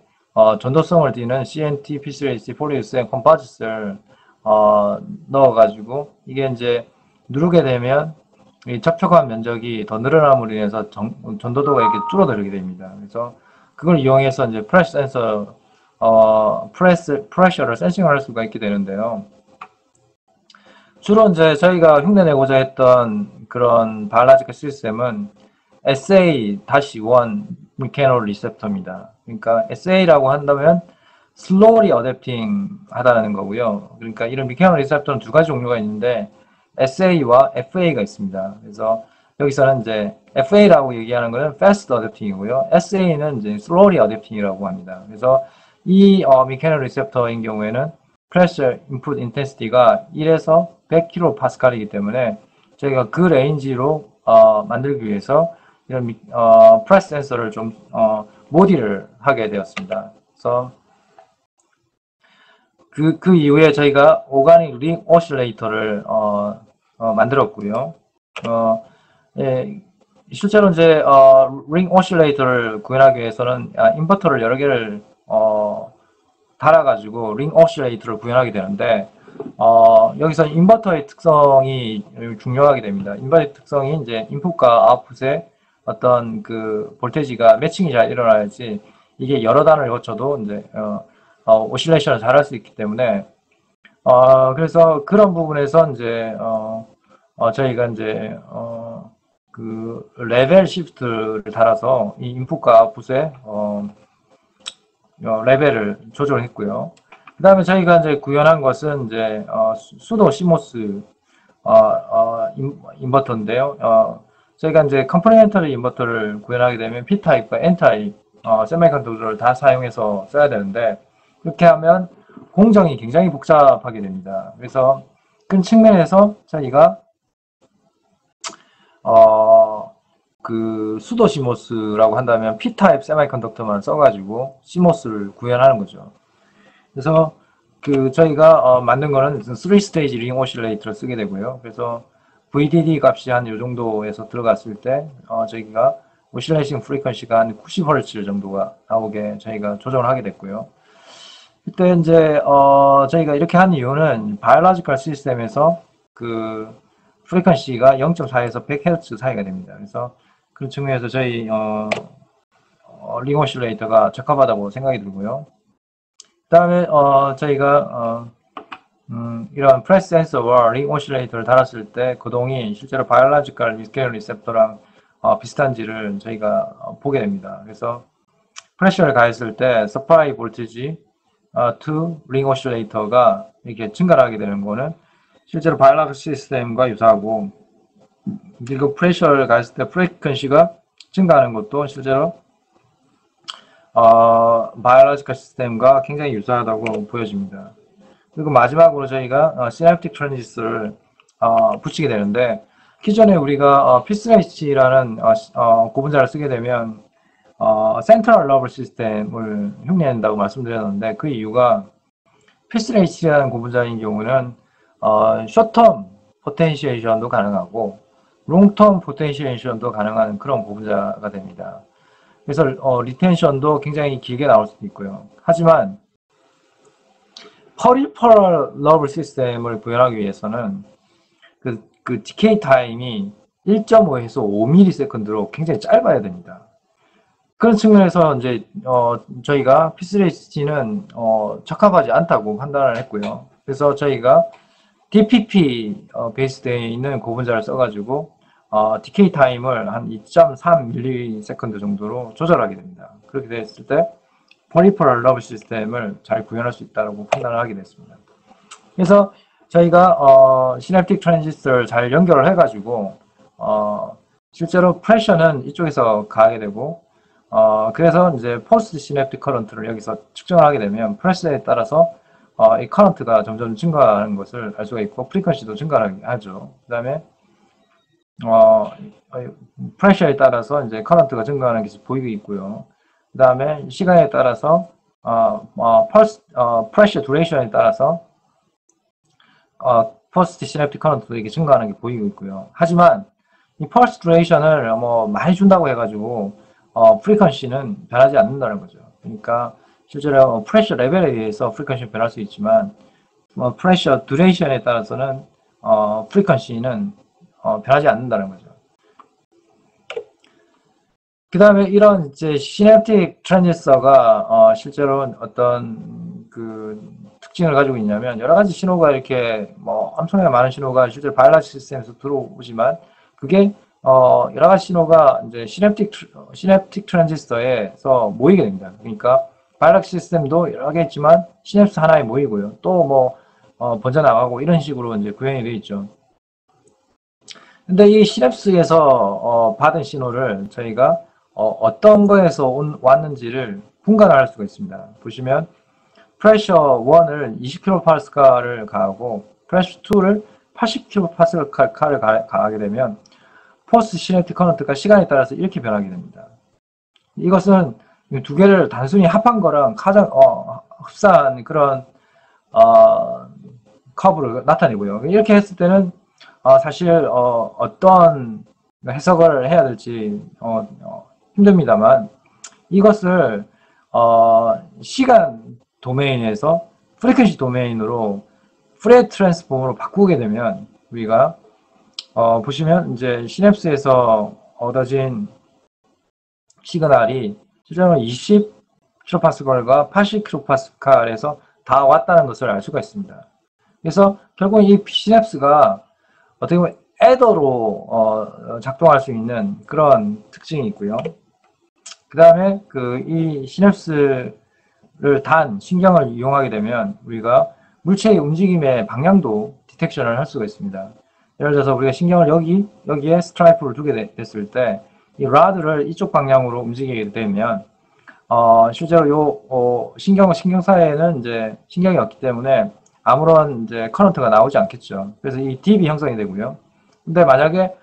전도성을 띠는 CNT, P3AC, 폴리우스앤 컴포지트를 넣어가지고 이게 이제 누르게 되면 이 접촉한 면적이 더 늘어남으로 인해서 전도도가 이렇게 줄어들게 됩니다. 그래서 그걸 이용해서 이제 프레셔 센서 프레셔를 센싱을 할 수가 있게 되는데요. 주로 이제 저희가 흉내내고자 했던 그런 바이올로지컬 시스템은 SA-1 미케노 리셉터입니다. 그러니까 SA라고 한다면 slowly adapting 하다는 거고요. 그러니까 이런 미케노 리셉터는 두 가지 종류가 있는데 SA와 FA가 있습니다. 그래서 여기서는 이제 FA라고 얘기하는 거는 fast adapting이고요. SA는 이제 slowly adapting이라고 합니다. 그래서 이 미케노 리셉터인 경우에는 pressure input intensity가 1에서 100kPa이기 때문에 저희가 그 레인지로 만들기 위해서 이런 프레스 센서를 좀 모디를 하게 되었습니다. 그래서 그 이후에 저희가 오가닉 링 오실레이터를 만들었고요. 예, 실제로 이제 링 오실레이터를 구현하기 위해서는 인버터를 여러 개를 달아가지고 링 오실레이터를 구현하게 되는데 여기서 인버터의 특성이 중요하게 됩니다. 인버터의 특성이 이제 인풋과 아웃풋의 어떤 그 볼테이지가 매칭이 잘 일어나야지 이게 여러 단을 거쳐도 이제 오실레이션을 잘 할 수 있기 때문에 그래서 그런 부분에서 이제 저희가 이제 그 레벨 시프트를 달아서 이 인풋과 아웃풋의 레벨을 조절했고요. 그 다음에 저희가 이제 구현한 것은 이제 수도 시모스 인버터인데요. 저희가 이제 컴포네인터리 인버터를 구현하게 되면 P타입과 N타입 세미컨덕터를 다 사용해서 써야 되는데 그렇게 하면 공정이 굉장히 복잡하게 됩니다. 그래서 그 측면에서 저희가 그 수도 시모스라고 한다면 P타입 세미컨덕터만 써가지고 시모스를 구현하는 거죠. 그래서 그 저희가 만든 거는 3스테이지 링 오실레이터를 쓰게 되고요. 그래서 VDD 값이 한 이 정도에서 들어갔을 때 저희가 오실레이션 프리퀀시가 한 90Hz 정도가 나오게 저희가 조정을 하게 됐고요. 그때 이제 저희가 이렇게 한 이유는 바이올로지컬 시스템에서 그 프리퀀시가 0.4에서 100Hz 사이가 됩니다. 그래서 그런 측면에서 저희 링 오실레이터가 적합하다고 생각이 들고요. 그 다음에 저희가 이런 프레스 센서와 링 오실레이터를 달았을 때 거동이 실제로 바이올로지컬 미케노 리셉터랑 비슷한지를 저희가 보게 됩니다. 그래서 프레셔를 가했을 때 supply voltage to ring oscillator가 이렇게 증가하게 되는 거는 실제로 바이올로지컬 시스템과 유사하고, 그리고 프레셔를 가했을 때 프리퀀시가 증가하는 것도 실제로 바이올로지컬 시스템과 굉장히 유사하다고 보여집니다. 그리고 마지막으로 저희가 시냅틱 트랜지스터를 붙이게 되는데, 기존에 우리가 피스레이치라는 고분자를 쓰게 되면 센트럴 러블 시스템을 흉내낸다고 말씀드렸는데, 그 이유가 피스레이치라는 고분자인 경우는 숏텀 포텐시에이션도 가능하고 롱텀 포텐시에이션도 가능한 그런 고분자가 됩니다. 그래서 리텐션도 굉장히 길게 나올 수도 있고요. 하지만 퍼리퍼럴 러블 시스템을 구현하기 위해서는 그 디케이 타임이 1.5에서 5ms로 굉장히 짧아야 됩니다. 그런 측면에서 이제 저희가 피스레이치는 적합하지 않다고 판단을 했고요. 그래서 저희가 DPP 베이스되어 있는 고분자를 써가지고 디케이 타임을 한 2.3ms 정도로 조절하게 됩니다. 그렇게 됐을 때 퍼리퍼럴 러블 시스템을 잘 구현할 수 있다고 판단을 하게 됐습니다. 그래서 저희가 시냅틱 트랜지스터를 잘 연결을 해가지고 실제로 프레셔는 이쪽에서 가게 되고 그래서 이제 포스트 시냅틱 커런트를 여기서 측정을 하게 되면 프레셔에 따라서 이 커런트가 점점 증가하는 것을 알 수가 있고 프리퀀시도 증가하죠. 그 다음에 프레셔에 따라서 이제 커런트가 증가하는 것이 보이고 있고요. 그 다음에 시간에 따라서 프레셔 듀레이션에 따라서 포스트 시냅틱 커런트도 이게 증가하는 게 보이고 있고요. 하지만 이 퍼스트 듀레이션을 많이 준다고 해가지고 프리퀀시는 변하지 않는다는 거죠. 그러니까 실제로 프레셔 레벨에 의해서 프리퀀시는 변할 수 있지만 프레셔 듀레이션에 따라서는 프리퀀시는 변하지 않는다는 거죠. 그 다음에 이런 이제 시냅틱 트랜지스터가 실제로 어떤 그 특징을 가지고 있냐면 여러 가지 신호가 이렇게 엄청나게 많은 신호가 실제로 바이올로지컬 시스템에서 들어오지만 그게 여러 가지 신호가 이제 시냅틱 트랜지스터에서 모이게 됩니다. 그러니까 바이러스 시스템도 여러 개 있지만 시냅스 하나에 모이고요. 또 뭐 번져나가고 이런 식으로 이제 구현이 되어 있죠. 근데 이 시냅스에서 받은 신호를 저희가 어떤 거에서 왔는지를 분간을 할 수가 있습니다. 보시면 프레셔 1을 20kPa를 가하고 프레셔 2를 80kPa를 가하게 되면 포스트 시냅틱 커런트가 시간에 따라서 이렇게 변하게 됩니다. 이것은 두 개를 단순히 합한 거랑 가장 흡사한 그런 커브를 나타내고요. 이렇게 했을 때는 사실 어떤 해석을 해야 될지 힘듭니다만 이것을 시간 도메인에서 프리퀀시 도메인으로 프레 트랜스폼으로 바꾸게 되면 우리가 보시면 이제 시냅스에서 얻어진 시그널이 실제로 20kPa과 80kPa에서 다 왔다는 것을 알 수가 있습니다. 그래서 결국 이 시냅스가 어떻게 보면 애더로 작동할 수 있는 그런 특징이 있고요. 그 다음에 이 시냅스를 단 신경을 이용하게 되면 우리가 물체의 움직임의 방향도 디텍션을 할 수가 있습니다. 예를 들어서 우리가 신경을 여기에 스트라이프를 두게 됐을 때 이 라드를 이쪽 방향으로 움직이게 되면 실제로 요 신경사에는 이제 신경이 없기 때문에 아무런 이제 커런트가 나오지 않겠죠. 그래서 이 딥이 형성이 되고요. 근데 만약에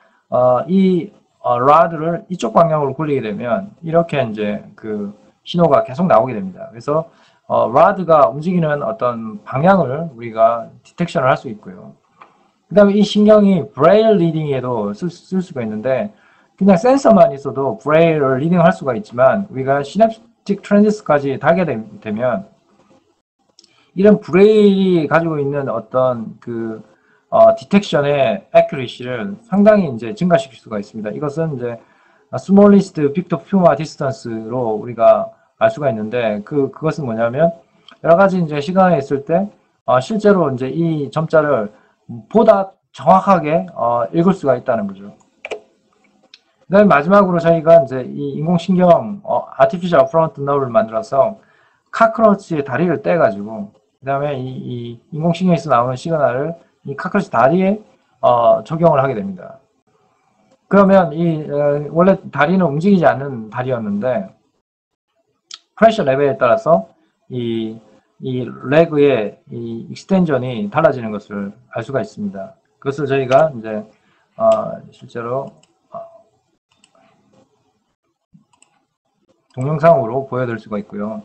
이 라드를 이쪽 방향으로 굴리게 되면 이렇게 이제 그 신호가 계속 나오게 됩니다. 그래서 라드가 움직이는 어떤 방향을 우리가 디텍션을 할 수 있고요. 그 다음에 이 신경이 브레일 리딩에도 쓸 수가 있는데 그냥 센서만 있어도 브레일을 리딩할 수가 있지만 우리가 시냅틱 트랜지스까지 달게 되면 이런 브레일이 가지고 있는 어떤 디텍션의 애큐리시를 상당히 이제 증가시킬 수가 있습니다. 이것은 이제 스몰리스트 빅터 퓨마 디스턴스로 우리가 알 수가 있는데 그것은 뭐냐면 여러 가지 이제 시간에 있을 때 실제로 이제 이 점자를 보다 정확하게 읽을 수가 있다는 거죠. 그 다음에 마지막으로 저희가 이제 이 인공신경 Artificial Front Nerve를 만들어서 카크러치의 다리를 떼가지고 그 다음에 이 인공신경에서 나오는 시그널을 이 카크러치 다리에 적용을 하게 됩니다. 그러면 원래 다리는 움직이지 않는 다리였는데 프레셔 레벨에 따라서 이 레그의 이 익스텐전이 달라지는 것을 알 수가 있습니다. 그것을 저희가 이제 실제로 동영상으로 보여드릴 수가 있고요.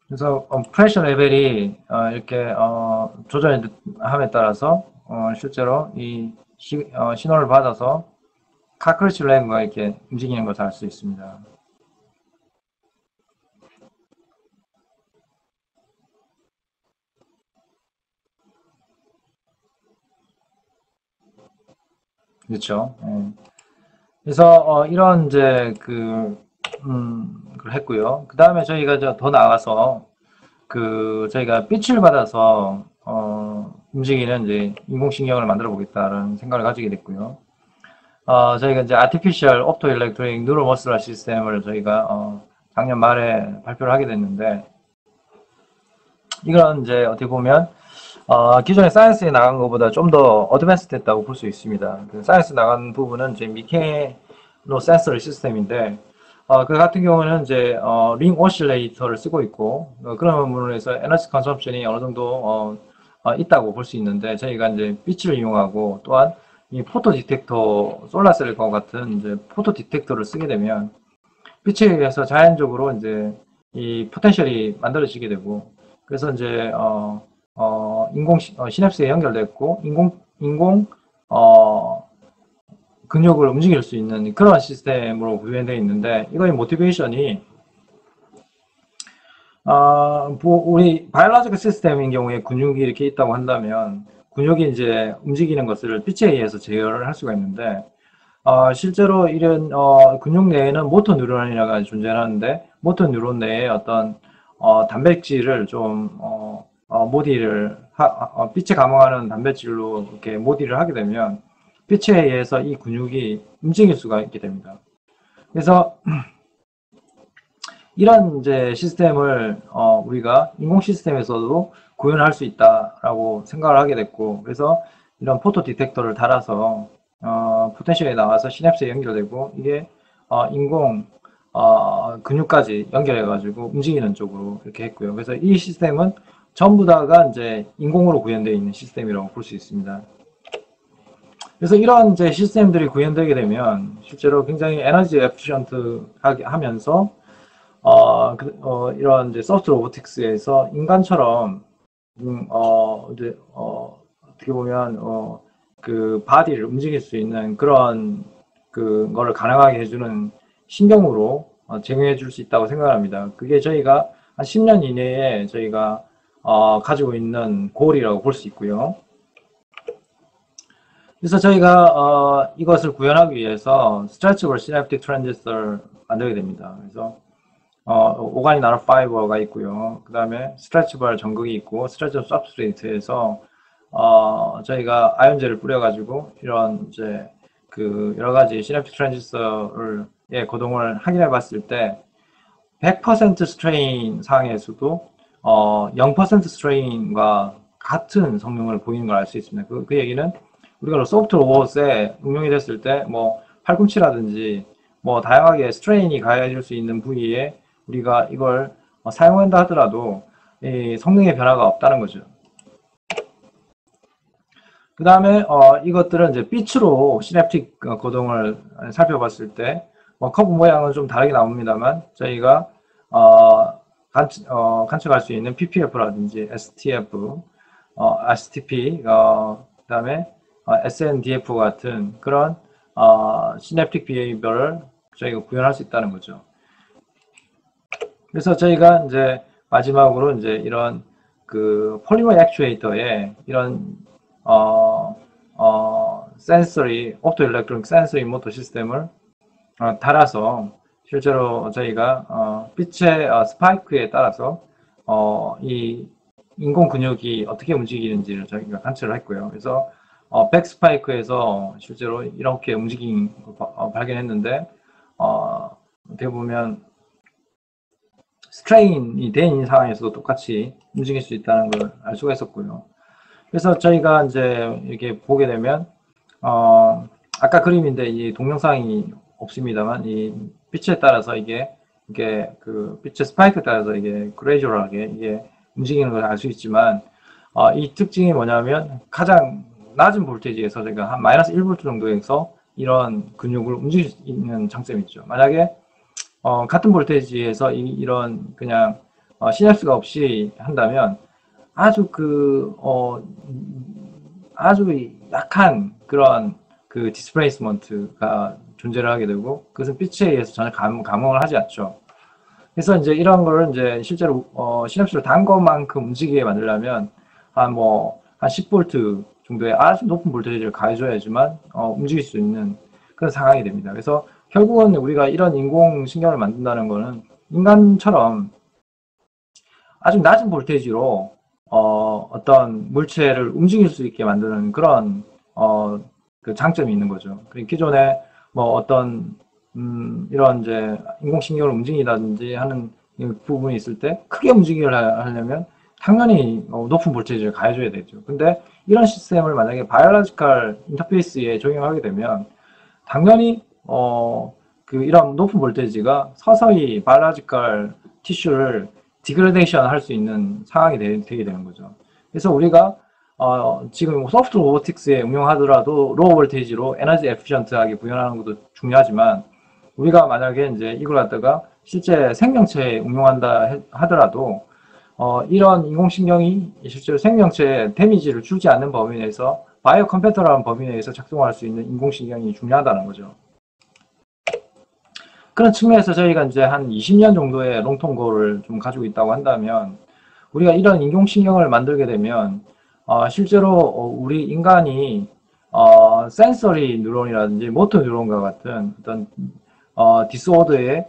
그래서 프레셔 레벨이 이렇게 조절함에 따라서 실제로 이 신호를 받아서 카크러치 레그가 이렇게 움직이는 것을 알 수 있습니다. 그렇죠. 그래서 이런 이제 그걸 했고요. 그 다음에 저희가 더 나아가서 저희가 빛을 받아서 움직이는 이제 인공신경을 만들어 보겠다는 생각을 가지게 됐고요. 저희가 이제 Artificial Optoelectronic Neuromuscular System을 저희가 작년 말에 발표를 하게 됐는데 이건 이제 어떻게 보면 기존의 사이언스에 나간 것보다 좀 더 어드밴스 됐다고 볼 수 있습니다. 사이언스 나간 부분은 이제 미케노 센서리 시스템인데 그 같은 경우는 이제 링 오실레이터를 쓰고 있고 그런 부분으로 해서 에너지 컨섬션이 어느 정도 있다고 볼 수 있는데 저희가 이제 빛을 이용하고 또한 이 포토 디텍터 솔라셀과 같은 이제 포토 디텍터를 쓰게 되면 빛에 의해서 자연적으로 이제 이 포텐셜이 만들어지게 되고 그래서 이제 시냅스에 연결됐고 근육을 움직일 수 있는 그런 시스템으로 구현되어 있는데 이거의 모티베이션이 우리 바이올로지컬 시스템인 경우에 근육이 이렇게 있다고 한다면 근육이 이제 움직이는 것을 빛에 의해서 제어를 할 수가 있는데 실제로 이런 근육 내에는 모터 뉴런이라고 존재하는데 모터 뉴런 내에 어떤 단백질을 좀 모디를 빛에 감응하는 단백질로 이렇게 모듈을 하게 되면 빛에 의해서 이 근육이 움직일 수가 있게 됩니다. 그래서 이런 이제 시스템을 우리가 인공 시스템에서도 구현할 수 있다라고 생각을 하게 됐고, 그래서 이런 포토 디텍터를 달아서 포텐셜에 나와서 시냅스에 연결되고, 이게 인공 근육까지 연결해 가지고 움직이는 쪽으로 이렇게 했고요. 그래서 이 시스템은 전부 다가 이제 인공으로 구현되어 있는 시스템이라고 볼 수 있습니다. 그래서 이런 이제 시스템들이 구현되게 되면 실제로 굉장히 에너지 에피션트하게 하면서 이런 이제 소프트 로보틱스에서 인간처럼 이제 어떻게 보면 그 바디를 움직일 수 있는 그런 그거를 가능하게 해주는 신경으로 제공해 줄 수 있다고 생각합니다. 그게 저희가 한 10년 이내에 저희가 가지고 있는 골이라고 볼 수 있고요. 그래서 저희가 이것을 구현하기 위해서 Stretchable Synaptic Transistor 만들게 됩니다. 그래서 오가닉 나노 파이버가 있고요. 그 다음에 스트레치블 전극이 있고 스트레치블 서브스트레이트에서 저희가 아연제를 뿌려가지고 이런 이제 그 여러 가지 시냅틱 트랜지스터를 거동을 확인해 봤을 때 100% 스트레인 상황에서도 0% 스트레인과 같은 성능을 보이는 걸 알 수 있습니다. 그 얘기는 우리가 소프트 로봇에 응용이 됐을 때 뭐 팔꿈치라든지 뭐 다양하게 스트레인이 가해질 수 있는 부위에 우리가 이걸 사용한다 하더라도 이 성능의 변화가 없다는 거죠. 그 다음에 이것들은 이제 빛으로 시냅틱 거동을 살펴봤을 때 커브 모양은 좀 다르게 나옵니다만 저희가 관측할 수 있는 PPF라든지 STF, STP, 그 다음에 SNDF 같은 그런 시냅틱 비헤이비어를 저희가 구현할 수 있다는 거죠. 그래서 저희가 이제 마지막으로 이제 이런 그 폴리머 액추에이터에 이런 센서리, 옵토 일렉트로닉 센서리 모터 시스템을 달아서 실제로 저희가 빛의 스파이크에 따라서 이 인공 근육이 어떻게 움직이는지를 저희가 관찰을 했고요. 그래서 백 스파이크에서 실제로 이렇게 움직임 발견했는데 어떻게 보면 스트레인이 돼 있는 상황에서도 똑같이 움직일 수 있다는 걸 알 수가 있었고요. 그래서 저희가 이제 이렇게 보게 되면 아까 그림인데 이 동영상이 없습니다만 이 빛에 따라서 이게 그 빛의 스파이크에 따라서 이게 그레이저럴하게 이게 움직이는 걸 알 수 있지만 이 특징이 뭐냐면 가장 낮은 볼테이지에서 저희가 한 마이너스 1V 정도에서 이런 근육을 움직일 수 있는 장점이 있죠. 만약에 같은 볼테이지에서 이런 그냥 시냅스가 없이 한다면 아주 아주 약한 그런 그 디스플레이스먼트가 존재를 하게 되고 그것은 빛에 의해서 전혀 감응을 하지 않죠. 그래서 이제 이런 거를 이제 실제로 시냅스를 단 것만큼 움직이게 만들려면 한 10V 정도의 아주 높은 볼테이지를 가해줘야지만 움직일 수 있는 그런 상황이 됩니다. 그래서 결국은 우리가 이런 인공신경을 만든다는 거는 인간처럼 아주 낮은 볼테이지로 어떤 물체를 움직일 수 있게 만드는 그런 그 장점이 있는 거죠. 기존에 뭐 어떤 이런 이제 인공신경을 움직이다든지 하는 부분이 있을 때 크게 움직이게 하려면 당연히 높은 볼테이지를 가해줘야 되죠. 근데 이런 시스템을 만약에 바이올로지컬 인터페이스에 적용하게 되면 당연히 이런 높은 볼테이지가 서서히 바이올로지컬 티슈를 디그레데이션 할 수 있는 상황이 되게 되는 거죠. 그래서 우리가 지금 소프트 로보틱스에 응용하더라도 로우 볼테이지로 에너지 에피션트하게 구현하는 것도 중요하지만 우리가 만약에 이제 이걸 갖다가 실제 생명체에 응용한다 하더라도 이런 인공신경이 실제로 생명체에 데미지를 주지 않는 범위 내에서 바이오 컴퓨터라는 범위 내에서 작동할 수 있는 인공신경이 중요하다는 거죠. 그런 측면에서 저희가 이제 한 20년 정도의 롱통고를 좀 가지고 있다고 한다면 우리가 이런 인공신경을 만들게 되면 실제로 우리 인간이 센서리 뉴런이라든지 모터 뉴런과 같은 어떤 디스오더에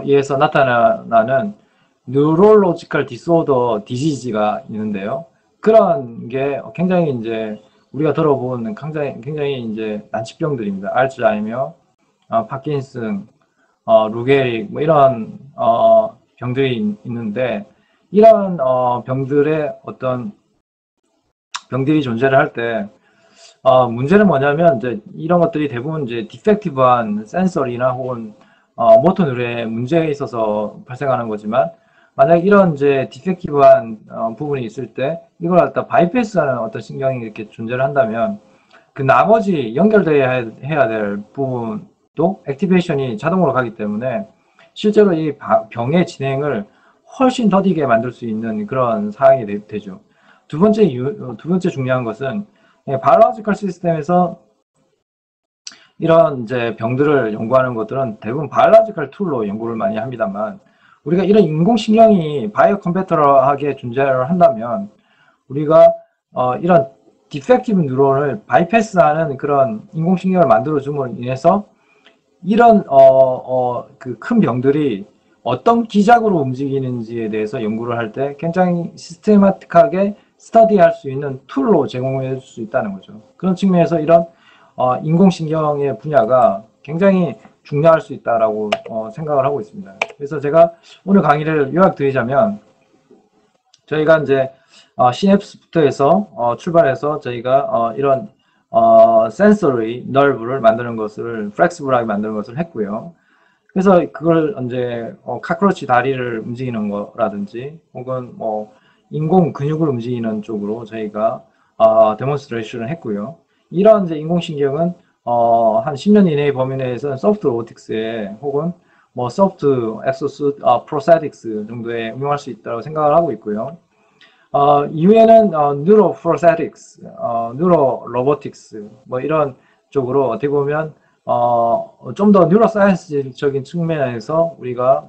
의해서 나타나는 뉴럴로지컬 디스오더 디지즈가 있는데요. 그런 게 굉장히 이제 우리가 들어본 굉장히 이제 난치병들입니다. 알츠하이머, 파킨슨, 루게릭 뭐 이런 병들이 있는데 이런 병들의 어떤 병들이 존재를 할 때 문제는 뭐냐면 이제 이런 것들이 대부분 이제 디펙티브한 센서리나 혹은 모터 뇌에 문제가 있어서 발생하는 거지만 만약 이런 이제 디펙티브한 부분이 있을 때 이걸 갖다 바이패스하는 어떤 신경이 이렇게 존재를 한다면 그 나머지 연결돼야 해야 될 부분도 액티베이션이 자동으로 가기 때문에 실제로 이 병의 진행을 훨씬 더디게 만들 수 있는 그런 사항이 되죠. 두 번째 중요한 것은 바이올로지컬 시스템에서 이런 이제 병들을 연구하는 것들은 대부분 바이올로지컬 툴로 연구를 많이 합니다만 우리가 이런 인공신경이 바이오 컴퓨터하게 존재를 한다면 우리가 이런 디펙티브 뉴런을 바이패스하는 그런 인공신경을 만들어 줌으로 인해서 이런 그 큰 병들이 어떤 기작으로 움직이는지에 대해서 연구를 할 때 굉장히 시스테마틱하게 스터디할 수 있는 툴로 제공해 줄 수 있다는 거죠. 그런 측면에서 이런 인공신경의 분야가 굉장히 중요할 수 있다라고 생각을 하고 있습니다. 그래서 제가 오늘 강의를 요약드리자면 저희가 이제 시냅스부터 해서 출발해서 저희가 이런 센서리 너브를 만드는 것을 플렉시블하게 만드는 것을 했고요. 그래서 그걸 이제 카크로치 다리를 움직이는 거라든지 혹은 뭐 인공 근육을 움직이는 쪽으로 저희가 데몬스트레이션을 했고요. 이런 이제 인공신경은 한 10년 이내의 범위 내에서는 소프트 로보틱스에 혹은 뭐 소프트 엑소스 프로세틱스 정도에 응용할 수 있다고 생각을 하고 있고요. 이후에는 뉴로 프로세틱스, 뉴로 로보틱스 뭐 이런 쪽으로 어떻게 보면 좀 더 뉴로 사이언스적인 측면에서 우리가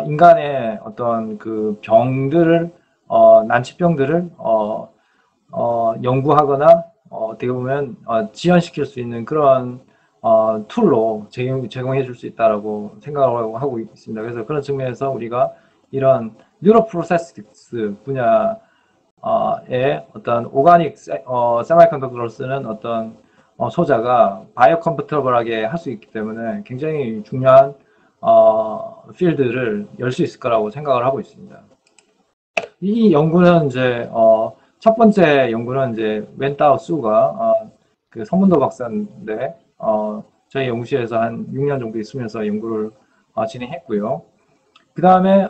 인간의 어떤 그 병들을 난치병들을 연구하거나 어떻게 보면 지연시킬 수 있는 그런 툴로 제공해 줄 수 있다라고 생각을 하고 있습니다. 그래서 그런 측면에서 우리가 이런 뉴로 프로세틱스 분야의 어떤 오가닉 세미컨덕터를 쓰는 어떤 소자가 바이오 컴퓨터블하게 할 수 있기 때문에 굉장히 중요한 필드를 열 수 있을 거라고 생각을 하고 있습니다. 이 연구는 이제 첫 번째 연구는 이제 웬타오 수가 그 성문도 박사인데 저희 연구실에서 한 6년 정도 있으면서 연구를 진행했고요. 그 다음에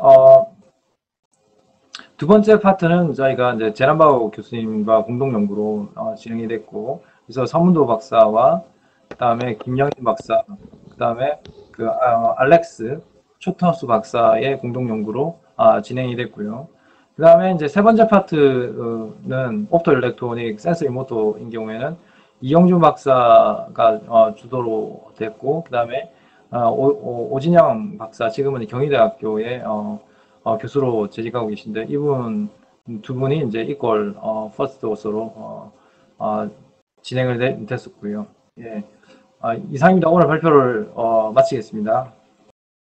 두 번째 파트는 저희가 이제 제란바오 교수님과 공동 연구로 진행이 됐고, 그래서 서문도 박사와 그 다음에 김영인 박사, 그 다음에 그 알렉스 초터스 박사의 공동 연구로 진행이 됐고요. 그 다음에 이제 세 번째 파트는 옵토일렉트로닉 센서리 모터인 경우에는 이영준 박사가 주도로 됐고, 그 다음에 오진영 박사, 지금은 경희대학교의 교수로 재직하고 계신데, 이분 두 분이 이제 이퀄 퍼스트 오서로 진행을 됐었고요. 예, 이상입니다. 오늘 발표를 마치겠습니다.